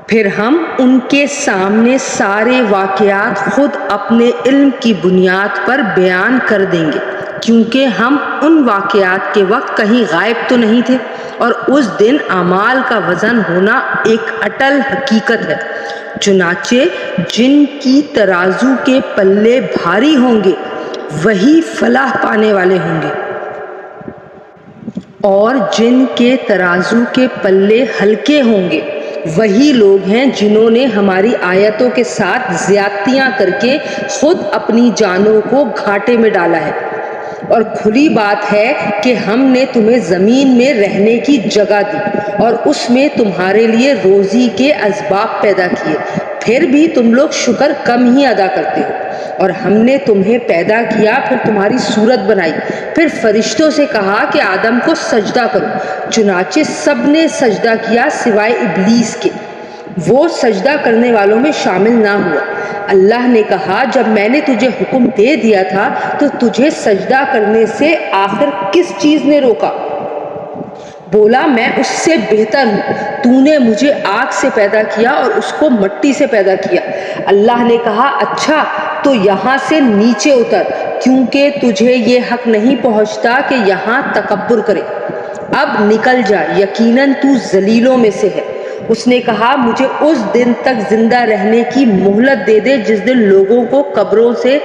پھر ہم ان کے سامنے سارے واقعات خود اپنے علم کی بنیاد پر بیان کر دیں گے، کیونکہ ہم ان واقعات کے وقت کہیں غائب تو نہیں تھے، اور اس دن اعمال کا وزن ہونا ایک اٹل حقیقت ہے۔ چنانچہ جن کی ترازو کے پلے بھاری ہوں گے وہی فلاح پانے والے ہوں گے، اور جن کے ترازو کے پلے ہلکے ہوں گے وہی لوگ ہیں جنہوں نے ہماری آیتوں کے ساتھ زیادتیاں کر کے خود اپنی جانوں کو گھاٹے میں ڈالا ہے۔ اور کھلی بات ہے کہ ہم نے تمہیں زمین میں رہنے کی جگہ دی اور اس میں تمہارے لیے روزی کے اسباب پیدا کیے، پھر بھی تم لوگ شکر کم ہی ادا کرتے ہو۔ اور ہم نے تمہیں پیدا کیا، پھر تمہاری صورت بنائی، پھر فرشتوں سے کہا کہ آدم کو سجدہ کرو، چنانچہ سب نے سجدہ کیا سوائے ابلیس کے، وہ سجدہ کرنے والوں میں شامل نہ ہوا۔ اللہ نے کہا، جب میں نے تجھے حکم دے دیا تھا تو تجھے سجدہ کرنے سے آخر کس چیز نے روکا؟ بولا، میں اس سے بہتر ہوں، تو نے مجھے آگ سے پیدا کیا اور اس کو مٹی سے پیدا کیا۔ اللہ نے کہا، اچھا تو یہاں سے نیچے اتر، کیونکہ تجھے یہ حق نہیں پہنچتا کہ یہاں تکبر کرے، اب نکل جا، یقیناً تو ذلیلوں میں سے ہے۔ اس نے کہا، مجھے اس دن تک زندہ رہنے کی مہلت دے دے جس دن لوگوں کو قبروں سے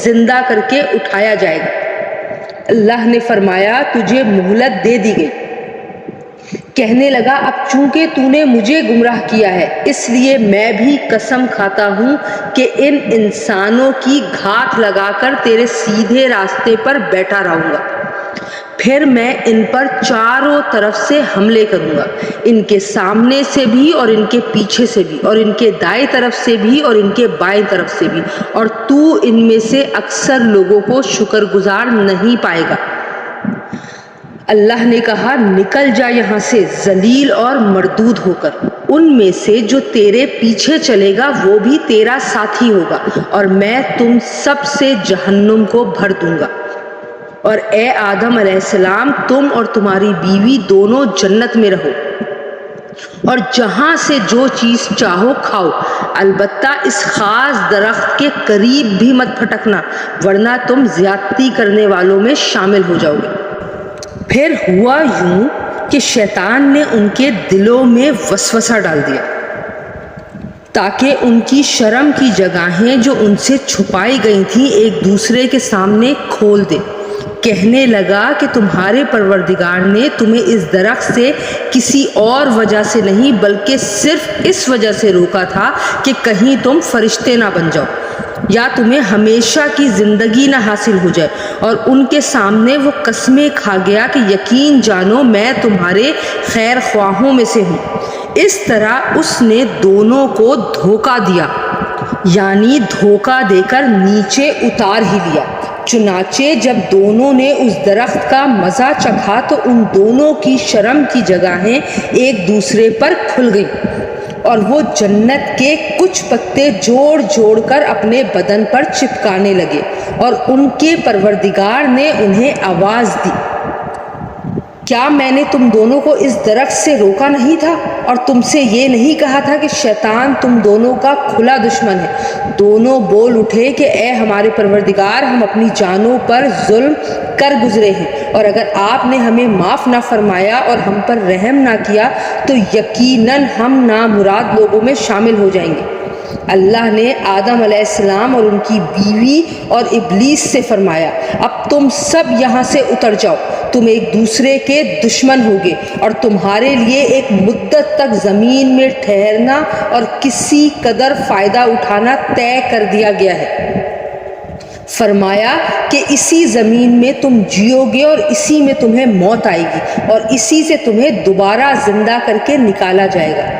زندہ کر کے اٹھایا جائے گا۔ اللہ نے فرمایا، تجھے مہلت دے دی گئی۔ کہنے لگا، اب چونکہ تو نے مجھے گمراہ کیا ہے اس لیے میں بھی قسم کھاتا ہوں کہ ان انسانوں کی گھات لگا کر تیرے سیدھے راستے پر بیٹھا رہوں گا۔ پھر میں ان پر چاروں طرف سے حملے کروں گا، ان کے سامنے سے بھی اور ان کے پیچھے سے بھی، اور ان کے دائیں طرف سے بھی اور ان کے بائیں طرف سے بھی، اور تو ان میں سے اکثر لوگوں کو شکر گزار نہیں پائے گا۔ اللہ نے کہا نکل جا یہاں سے ذلیل اور مردود ہو کر، ان میں سے جو تیرے پیچھے چلے گا وہ بھی تیرا ساتھی ہوگا، اور میں تم سب سے جہنم کو بھر دوں گا۔ اور اے آدم علیہ السلام، تم اور تمہاری بیوی دونوں جنت میں رہو اور جہاں سے جو چیز چاہو کھاؤ، البتہ اس خاص درخت کے قریب بھی مت پھٹکنا ورنہ تم زیادتی کرنے والوں میں شامل ہو جاؤ گے۔ پھر ہوا یوں کہ شیطان نے ان کے دلوں میں وسوسہ ڈال دیا تاکہ ان کی شرم کی جگہیں جو ان سے چھپائی گئی تھیں ایک دوسرے کے سامنے کھول دے۔ کہنے لگا کہ تمہارے پروردگار نے تمہیں اس درخت سے کسی اور وجہ سے نہیں بلکہ صرف اس وجہ سے روکا تھا کہ کہیں تم فرشتے نہ بن جاؤ یا تمہیں ہمیشہ کی زندگی نہ حاصل ہو جائے، اور ان کے سامنے وہ قسمیں کھا گیا کہ یقین جانو میں تمہارے خیر خواہوں میں سے ہوں۔ اس طرح اس نے دونوں کو دھوکہ دیا، یعنی دھوکہ دے کر نیچے اتار ہی لیا۔ چنانچہ جب دونوں نے اس درخت کا مزہ چکھا تو ان دونوں کی شرم کی جگہیں ایک دوسرے پر کھل گئیں، اور وہ جنت کے کچھ پتے جوڑ جوڑ کر اپنے بدن پر چپکانے لگے، اور ان کے پروردگار نے انہیں آواز دی، کیا میں نے تم دونوں کو اس درخت سے روکا نہیں تھا اور تم سے یہ نہیں کہا تھا کہ شیطان تم دونوں کا کھلا دشمن ہے؟ دونوں بول اٹھے کہ اے ہمارے پروردگار، ہم اپنی جانوں پر ظلم کر گزرے ہیں، اور اگر آپ نے ہمیں معاف نہ فرمایا اور ہم پر رحم نہ کیا تو یقیناً ہم نامراد لوگوں میں شامل ہو جائیں گے۔ اللہ نے آدم علیہ السلام اور ان کی بیوی اور ابلیس سے فرمایا اب تم سب یہاں سے اتر جاؤ، تم ایک دوسرے کے دشمن ہوگے اور تمہارے لیے ایک مدت تک زمین میں ٹھہرنا اور کسی قدر فائدہ اٹھانا طے کر دیا گیا ہے۔ فرمایا کہ اسی زمین میں تم جیو گے اور اسی میں تمہیں موت آئے گی اور اسی سے تمہیں دوبارہ زندہ کر کے نکالا جائے گا۔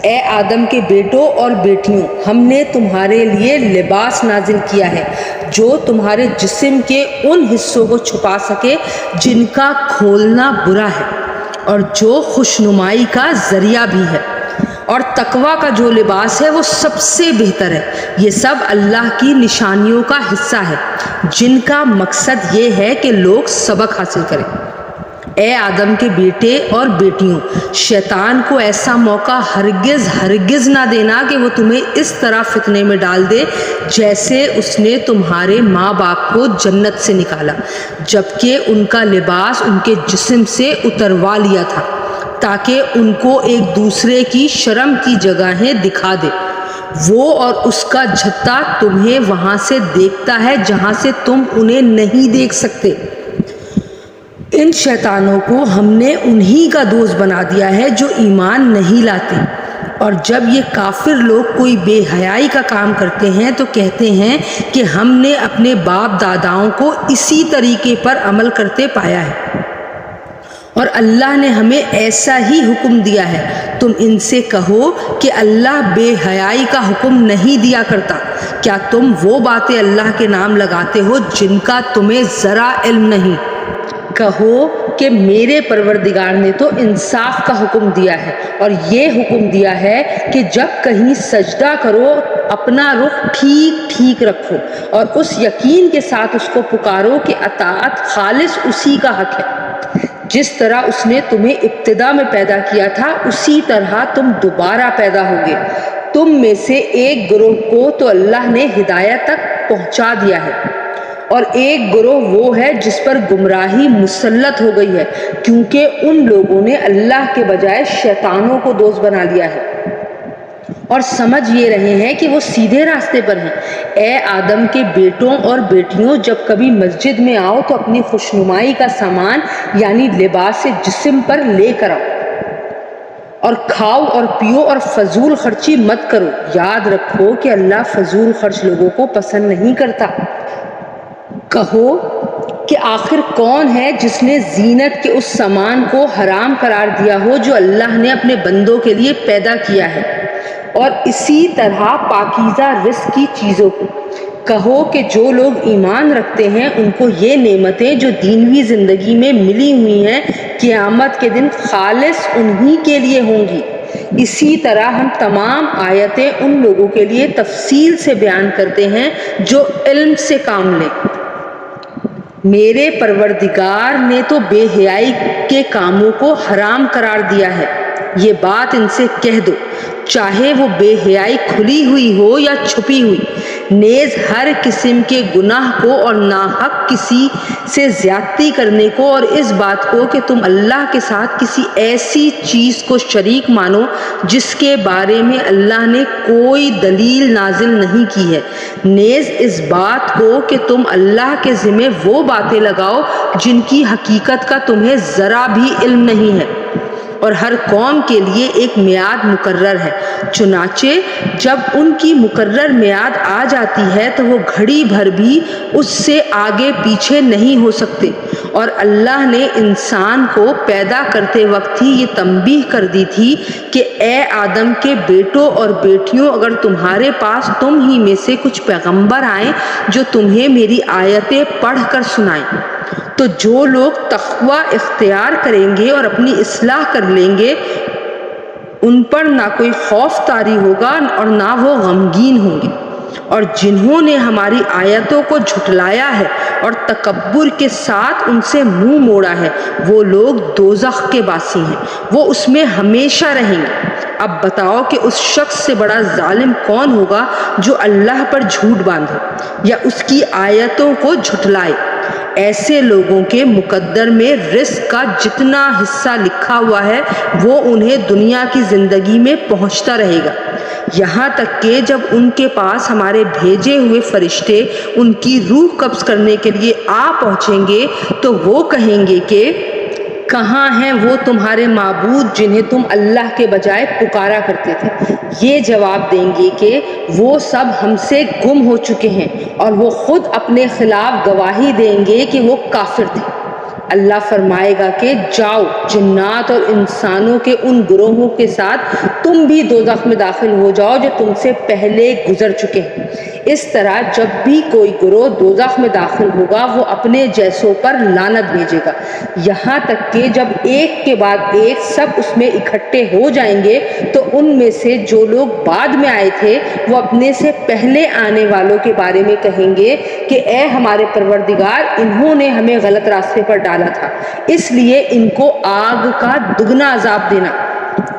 اے آدم کے بیٹوں اور بیٹیوں، ہم نے تمہارے لیے لباس نازل کیا ہے جو تمہارے جسم کے ان حصوں کو چھپا سکے جن کا کھولنا برا ہے، اور جو خوشنمائی کا ذریعہ بھی ہے، اور تقویٰ کا جو لباس ہے وہ سب سے بہتر ہے۔ یہ سب اللہ کی نشانیوں کا حصہ ہے جن کا مقصد یہ ہے کہ لوگ سبق حاصل کریں۔ اے آدم کے بیٹے اور بیٹیوں، شیطان کو ایسا موقع ہرگز نہ دینا کہ وہ تمہیں اس طرح فتنے میں ڈال دے جیسے اس نے تمہارے ماں باپ کو جنت سے نکالا جبکہ ان کا لباس ان کے جسم سے اتروا لیا تھا تاکہ ان کو ایک دوسرے کی شرم کی جگہیں دکھا دے۔ وہ اور اس کا جھتا تمہیں وہاں سے دیکھتا ہے جہاں سے تم انہیں نہیں دیکھ سکتے۔ ان شیطانوں کو ہم نے انہی کا دوست بنا دیا ہے جو ایمان نہیں لاتے، اور جب یہ کافر لوگ کوئی بے حیائی کا کام کرتے ہیں تو کہتے ہیں کہ ہم نے اپنے باپ داداؤں کو اسی طریقے پر عمل کرتے پایا ہے، اور اللہ نے ہمیں ایسا ہی حکم دیا ہے۔ تم ان سے کہو کہ اللہ بے حیائی کا حکم نہیں دیا کرتا۔ کیا تم وہ باتیں اللہ کے نام لگاتے ہو جن کا تمہیں ذرا علم نہیں؟ کہو کہ میرے پروردگار نے تو انصاف کا حکم دیا ہے، اور یہ حکم دیا ہے کہ جب کہیں سجدہ کرو اپنا رخ ٹھیک رکھو، اور اس یقین کے ساتھ اس کو پکارو کہ اطاعت خالص اسی کا حق ہے۔ جس طرح اس نے تمہیں ابتدا میں پیدا کیا تھا اسی طرح تم دوبارہ پیدا ہوگے۔ تم میں سے ایک گروہ کو تو اللہ نے ہدایت تک پہنچا دیا ہے، اور ایک گروہ وہ ہے جس پر گمراہی مسلط ہو گئی ہے، کیونکہ ان لوگوں نے اللہ کے بجائے شیطانوں کو دوست بنا لیا ہے اور سمجھ یہ رہے ہیں کہ وہ سیدھے راستے پر ہیں۔ اے آدم کے بیٹوں اور بیٹیوں، جب کبھی مسجد میں آؤ تو اپنی خوشنمائی کا سامان یعنی لباس جسم پر لے کر آؤ، اور کھاؤ اور پیو اور فضول خرچی مت کرو۔ یاد رکھو کہ اللہ فضول خرچ لوگوں کو پسند نہیں کرتا۔ کہو کہ آخر کون ہے جس نے زینت کے اس سامان کو حرام قرار دیا ہو جو اللہ نے اپنے بندوں کے لیے پیدا کیا ہے، اور اسی طرح پاکیزہ رزق کی چیزوں کو۔ کہو کہ جو لوگ ایمان رکھتے ہیں ان کو یہ نعمتیں جو دینوی زندگی میں ملی ہوئی ہیں قیامت کے دن خالص انہی کے لیے ہوں گی۔ اسی طرح ہم تمام آیتیں ان لوگوں کے لیے تفصیل سے بیان کرتے ہیں جو علم سے کام لیں۔ میرے پروردگار نے تو بے حیائی کے کاموں کو حرام قرار دیا ہے، یہ بات ان سے کہہ دو، چاہے وہ بے حیائی کھلی ہوئی ہو یا چھپی ہوئی، نیز ہر قسم کے گناہ کو اور ناحق کسی سے زیادتی کرنے کو، اور اس بات کو کہ تم اللہ کے ساتھ کسی ایسی چیز کو شریک مانو جس کے بارے میں اللہ نے کوئی دلیل نازل نہیں کی ہے، نیز اس بات کو کہ تم اللہ کے ذمہ وہ باتیں لگاؤ جن کی حقیقت کا تمہیں ذرا بھی علم نہیں ہے، اور ہر قوم کے لیے ایک میعاد مقرر ہے، چنانچہ جب ان کی مقرر میعاد آ جاتی ہے تو وہ گھڑی بھر بھی اس سے آگے پیچھے نہیں ہو سکتے۔ اور اللہ نے انسان کو پیدا کرتے وقت ہی یہ تنبیہ کر دی تھی کہ اے آدم کے بیٹوں اور بیٹیوں، اگر تمہارے پاس تم ہی میں سے کچھ پیغمبر آئیں جو تمہیں میری آیتیں پڑھ کر سنائیں، تو جو لوگ تقوی اختیار کریں گے اور اپنی اصلاح کر لیں گے ان پر نہ کوئی خوف طاری ہوگا اور نہ وہ غمگین ہوں گے۔ اور جنہوں نے ہماری آیتوں کو جھٹلایا ہے اور تکبر کے ساتھ ان سے منہ موڑا ہے، وہ لوگ دوزخ کے باسی ہیں، وہ اس میں ہمیشہ رہیں گے۔ اب بتاؤ کہ اس شخص سے بڑا ظالم کون ہوگا جو اللہ پر جھوٹ باندھے یا اس کی آیتوں کو جھٹلائے۔ ایسے لوگوں کے مقدر میں رزق کا جتنا حصہ لکھا ہوا ہے وہ انہیں دنیا کی زندگی میں پہنچتا رہے گا، یہاں تک کہ جب ان کے پاس ہمارے بھیجے ہوئے فرشتے ان کی روح قبض کرنے کے لیے آ پہنچیں گے تو وہ کہیں گے کہ کہاں ہیں وہ تمہارے معبود جنہیں تم اللہ کے بجائے پکارا کرتے تھے؟ یہ جواب دیں گے کہ وہ سب ہم سے گم ہو چکے ہیں، اور وہ خود اپنے خلاف گواہی دیں گے کہ وہ کافر تھے۔ اللہ فرمائے گا کہ جاؤ جنات اور انسانوں کے ان گروہوں کے ساتھ تم بھی دوزخ میں داخل ہو جاؤ جو تم سے پہلے گزر چکے ہیں۔ اس طرح جب بھی کوئی گروہ دوزخ میں داخل ہوگا وہ اپنے جیسوں پر لعنت بھیجے گا، یہاں تک کہ جب ایک کے بعد ایک سب اس میں اکٹھے ہو جائیں گے تو ان میں سے جو لوگ بعد میں آئے تھے وہ اپنے سے پہلے آنے والوں کے بارے میں کہیں گے کہ اے ہمارے پروردگار، انہوں نے ہمیں غلط راستے پر ڈالا تھا، اس لیے ان کو آگ کا دگنا عذاب دینا۔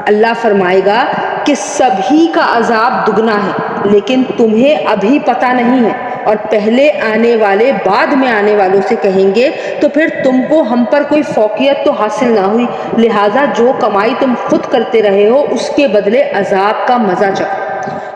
اللہ فرمائے گا کہ سبھی کا عذاب دگنا ہے، لیکن تمہیں ابھی پتہ نہیں ہے، اور پہلے آنے والے بعد میں آنے والوں سے کہیں گے تو پھر تم کو ہم پر کوئی فوقیت تو حاصل نہ ہوئی، لہٰذا جو کمائی تم خود کرتے رہے ہو اس کے بدلے عذاب کا مزہ چکھو۔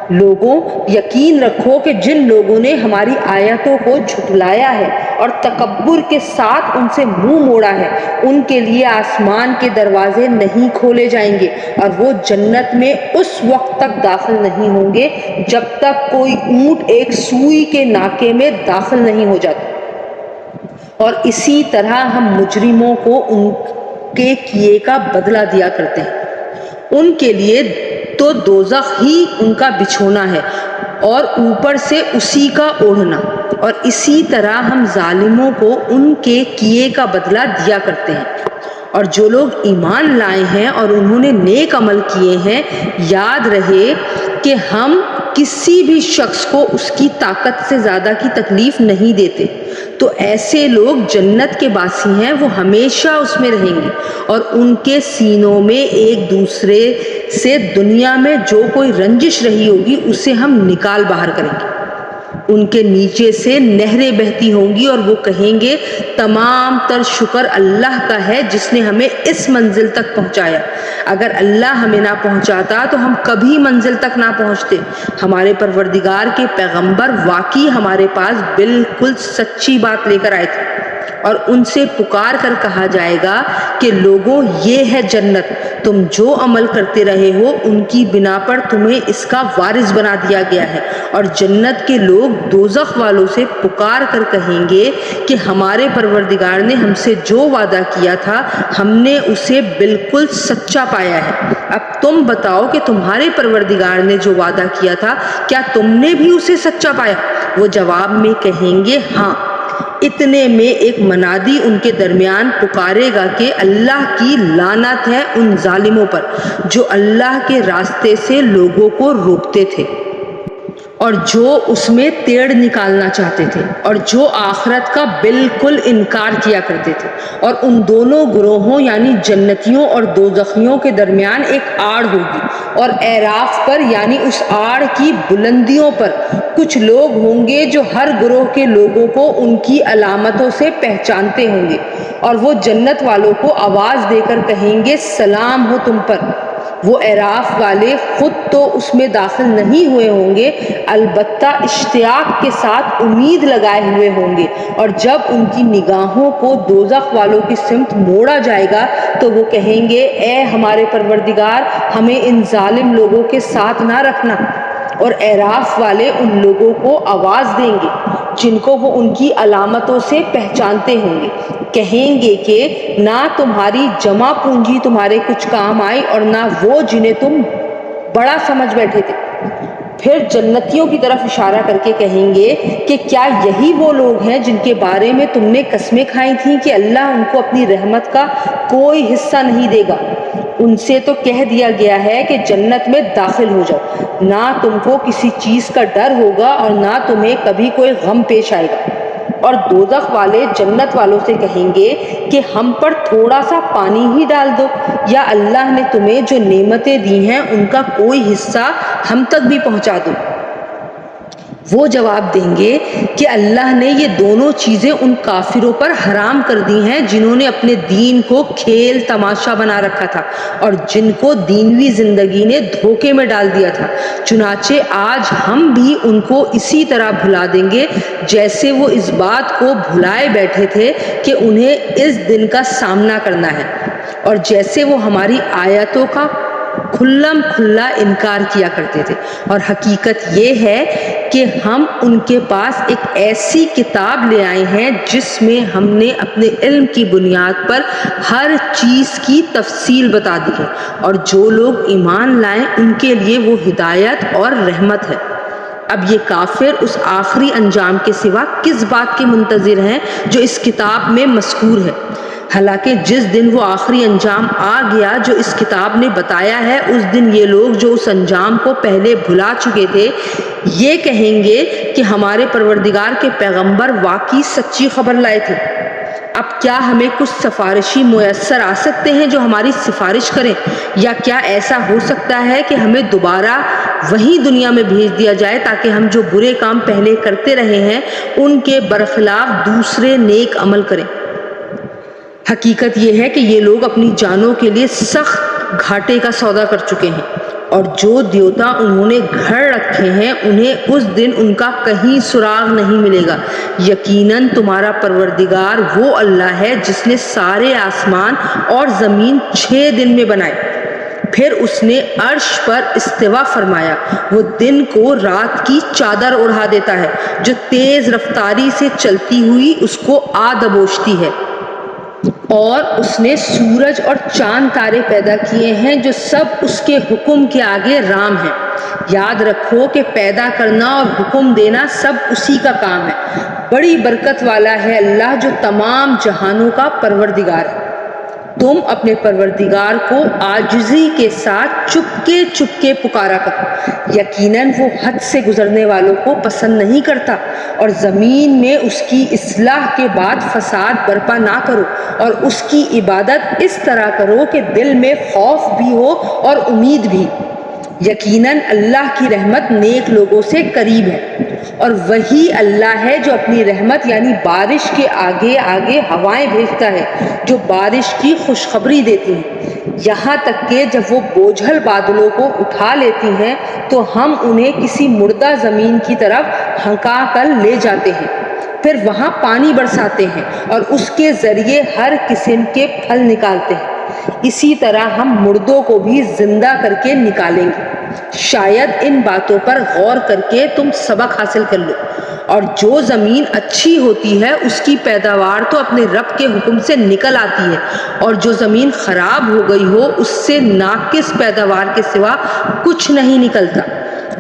لوگوں، یقین رکھو کہ جن لوگوں نے ہماری آیتوں کو جھٹلایا ہے اور تکبر کے ساتھ ان سے منہ موڑا ہے، ان کے لیے آسمان کے دروازے نہیں کھولے جائیں گے، اور وہ جنت میں اس وقت تک داخل نہیں ہوں گے جب تک کوئی اونٹ ایک سوئی کے ناکے میں داخل نہیں ہو جاتا۔ اور اسی طرح ہم مجرموں کو ان کے کیے کا بدلہ دیا کرتے ہیں، ان کے لیے تو دوزخ ہی ان کا بچھونا ہے اور اوپر سے اسی کا اوڑھنا، اور اسی طرح ہم ظالموں کو ان کے کیے کا بدلہ دیا کرتے ہیں۔ اور جو لوگ ایمان لائے ہیں اور انہوں نے نیک عمل کیے ہیں، یاد رہے کہ ہم کسی بھی شخص کو اس کی طاقت سے زیادہ کی تکلیف نہیں دیتے، تو ایسے لوگ جنت کے باسی ہیں، وہ ہمیشہ اس میں رہیں گے، اور ان کے سینوں میں ایک دوسرے سے دنیا میں جو کوئی رنجش رہی ہوگی اسے ہم نکال باہر کریں گے۔ ان کے نیچے سے نہریں بہتی ہوں گی، اور وہ کہیں گے تمام تر شکر اللہ کا ہے جس نے ہمیں اس منزل تک پہنچایا، اگر اللہ ہمیں نہ پہنچاتا تو ہم کبھی منزل تک نہ پہنچتے۔ ہمارے پروردگار کے پیغمبر واقعی ہمارے پاس بالکل سچی بات لے کر آئے تھے۔ اور ان سے پکار کر کہا جائے گا کہ لوگوں یہ ہے جنت، تم جو عمل کرتے رہے ہو ان کی بنا پر تمہیں اس کا وارث بنا دیا گیا ہے۔ اور جنت کے لوگ دوزخ والوں سے پکار کر کہیں گے کہ ہمارے پروردگار نے ہم سے جو وعدہ کیا تھا ہم نے اسے بالکل سچا پایا ہے، اب تم بتاؤ کہ تمہارے پروردگار نے جو وعدہ کیا تھا کیا تم نے بھی اسے سچا پایا؟ وہ جواب میں کہیں گے ہاں۔ اتنے میں ایک منادی ان کے درمیان پکارے گا کہ اللہ کی لعنت ہے ان ظالموں پر جو اللہ کے راستے سے لوگوں کو روکتے تھے اور جو اس میں تیڑ نکالنا چاہتے تھے اور جو آخرت کا بالکل انکار کیا کرتے تھے۔ اور ان دونوں گروہوں یعنی جنتیوں اور دوزخیوں کے درمیان ایک آڑ ہوگی، اور اعراف پر یعنی اس آڑ کی بلندیوں پر کچھ لوگ ہوں گے جو ہر گروہ کے لوگوں کو ان کی علامتوں سے پہچانتے ہوں گے، اور وہ جنت والوں کو آواز دے کر کہیں گے سلام ہو تم پر۔ وہ اعراف والے خود تو اس میں داخل نہیں ہوئے ہوں گے، البتہ اشتیاق کے ساتھ امید لگائے ہوئے ہوں گے، اور جب ان کی نگاہوں کو دوزخ والوں کی سمت موڑا جائے گا تو وہ کہیں گے اے ہمارے پروردگار ہمیں ان ظالم لوگوں کے ساتھ نہ رکھنا۔ اور اعراف والے ان لوگوں کو آواز دیں گے جن کو وہ ان کی علامتوں سے پہچانتے ہوں گے، کہیں گے کہ نہ تمہاری جمع پونجی تمہارے کچھ کام آئی اور نہ وہ جنہیں تم بڑا سمجھ بیٹھے تھے۔ پھر جنتیوں کی طرف اشارہ کر کے کہیں گے کہ کیا یہی وہ لوگ ہیں جن کے بارے میں تم نے قسمیں کھائی تھیں کہ اللہ ان کو اپنی رحمت کا کوئی حصہ نہیں دے گا؟ ان سے تو کہہ دیا گیا ہے کہ جنت میں داخل ہو جاؤ، نہ تم کو کسی چیز کا ڈر ہوگا اور نہ تمہیں کبھی کوئی غم پیش آئے گا۔ اور دوزخ والے جنت والوں سے کہیں گے کہ ہم پر تھوڑا سا پانی ہی ڈال دو، یا اللہ نے تمہیں جو نعمتیں دی ہیں ان کا کوئی حصہ ہم تک بھی پہنچا دو۔ وہ جواب دیں گے کہ اللہ نے یہ دونوں چیزیں ان کافروں پر حرام کر دی ہیں جنہوں نے اپنے دین کو کھیل تماشا بنا رکھا تھا اور جن کو دینوی زندگی نے دھوکے میں ڈال دیا تھا، چنانچہ آج ہم بھی ان کو اسی طرح بھلا دیں گے جیسے وہ اس بات کو بھلائے بیٹھے تھے کہ انہیں اس دن کا سامنا کرنا ہے، اور جیسے وہ ہماری آیتوں کا کھلم کھلا انکار کیا کرتے تھے۔ اور حقیقت یہ ہے کہ ہم ان کے پاس ایک ایسی کتاب لے آئے ہیں جس میں ہم نے اپنے علم کی بنیاد پر ہر چیز کی تفصیل بتا دی ہے، اور جو لوگ ایمان لائیں ان کے لیے وہ ہدایت اور رحمت ہے۔ اب یہ کافر اس آخری انجام کے سوا کس بات کے منتظر ہیں جو اس کتاب میں مذکور ہے؟ حالانکہ جس دن وہ آخری انجام آ گیا جو اس کتاب نے بتایا ہے، اس دن یہ لوگ جو اس انجام کو پہلے بھلا چکے تھے یہ کہیں گے کہ ہمارے پروردگار کے پیغمبر واقعی سچی خبر لائے تھے۔ اب کیا ہمیں کچھ سفارشی میسر آ سکتے ہیں جو ہماری سفارش کریں، یا کیا ایسا ہو سکتا ہے کہ ہمیں دوبارہ وہی دنیا میں بھیج دیا جائے تاکہ ہم جو برے کام پہلے کرتے رہے ہیں ان کے برخلاف دوسرے نیک عمل کریں؟ حقیقت یہ ہے کہ یہ لوگ اپنی جانوں کے لیے سخت گھاٹے کا سودا کر چکے ہیں، اور جو دیوتا انہوں نے گھر رکھے ہیں انہیں اس دن ان کا کہیں سراغ نہیں ملے گا۔ یقیناً تمہارا پروردگار وہ اللہ ہے جس نے سارے آسمان اور زمین 6 دن میں بنائے، پھر اس نے عرش پر استوا فرمایا۔ وہ دن کو رات کی چادر اڑا دیتا ہے جو تیز رفتاری سے چلتی ہوئی اس کو آ دبوچتی ہے، اور اس نے سورج اور چاند تارے پیدا کیے ہیں جو سب اس کے حکم کے آگے رام ہیں۔ یاد رکھو کہ پیدا کرنا اور حکم دینا سب اسی کا کام ہے۔ بڑی برکت والا ہے اللہ جو تمام جہانوں کا پروردگار ہے۔ تم اپنے پروردگار کو عاجزی کے ساتھ چپکے پکارا کرو، یقیناً وہ حد سے گزرنے والوں کو پسند نہیں کرتا، اور زمین میں اس کی اصلاح کے بعد فساد برپا نہ کرو، اور اس کی عبادت اس طرح کرو کہ دل میں خوف بھی ہو اور امید بھی۔ یقیناً اللہ کی رحمت نیک لوگوں سے قریب ہے، اور وہی اللہ ہے جو اپنی رحمت یعنی بارش کے آگے آگے ہوائیں بھیجتا ہے جو بارش کی خوشخبری دیتی ہیں، یہاں تک کہ جب وہ بوجھل بادلوں کو اٹھا لیتی ہیں تو ہم انہیں کسی مردہ زمین کی طرف ہنکا کر لے جاتے ہیں۔ پھر وہاں پانی برساتے ہیں اور اس کے ذریعے ہر قسم کے پھل نکالتے ہیں۔ اسی طرح ہم مردوں کو بھی زندہ کر کے نکالیں گے۔ شاید ان باتوں پر غور کر کے تم سبق حاصل کر لو۔ اور جو زمین اچھی ہوتی ہے اس کی پیداوار تو اپنے رب کے حکم سے نکل آتی ہے، اور جو زمین خراب ہو گئی ہو اس سے ناقص پیداوار کے سوا کچھ نہیں نکلتا۔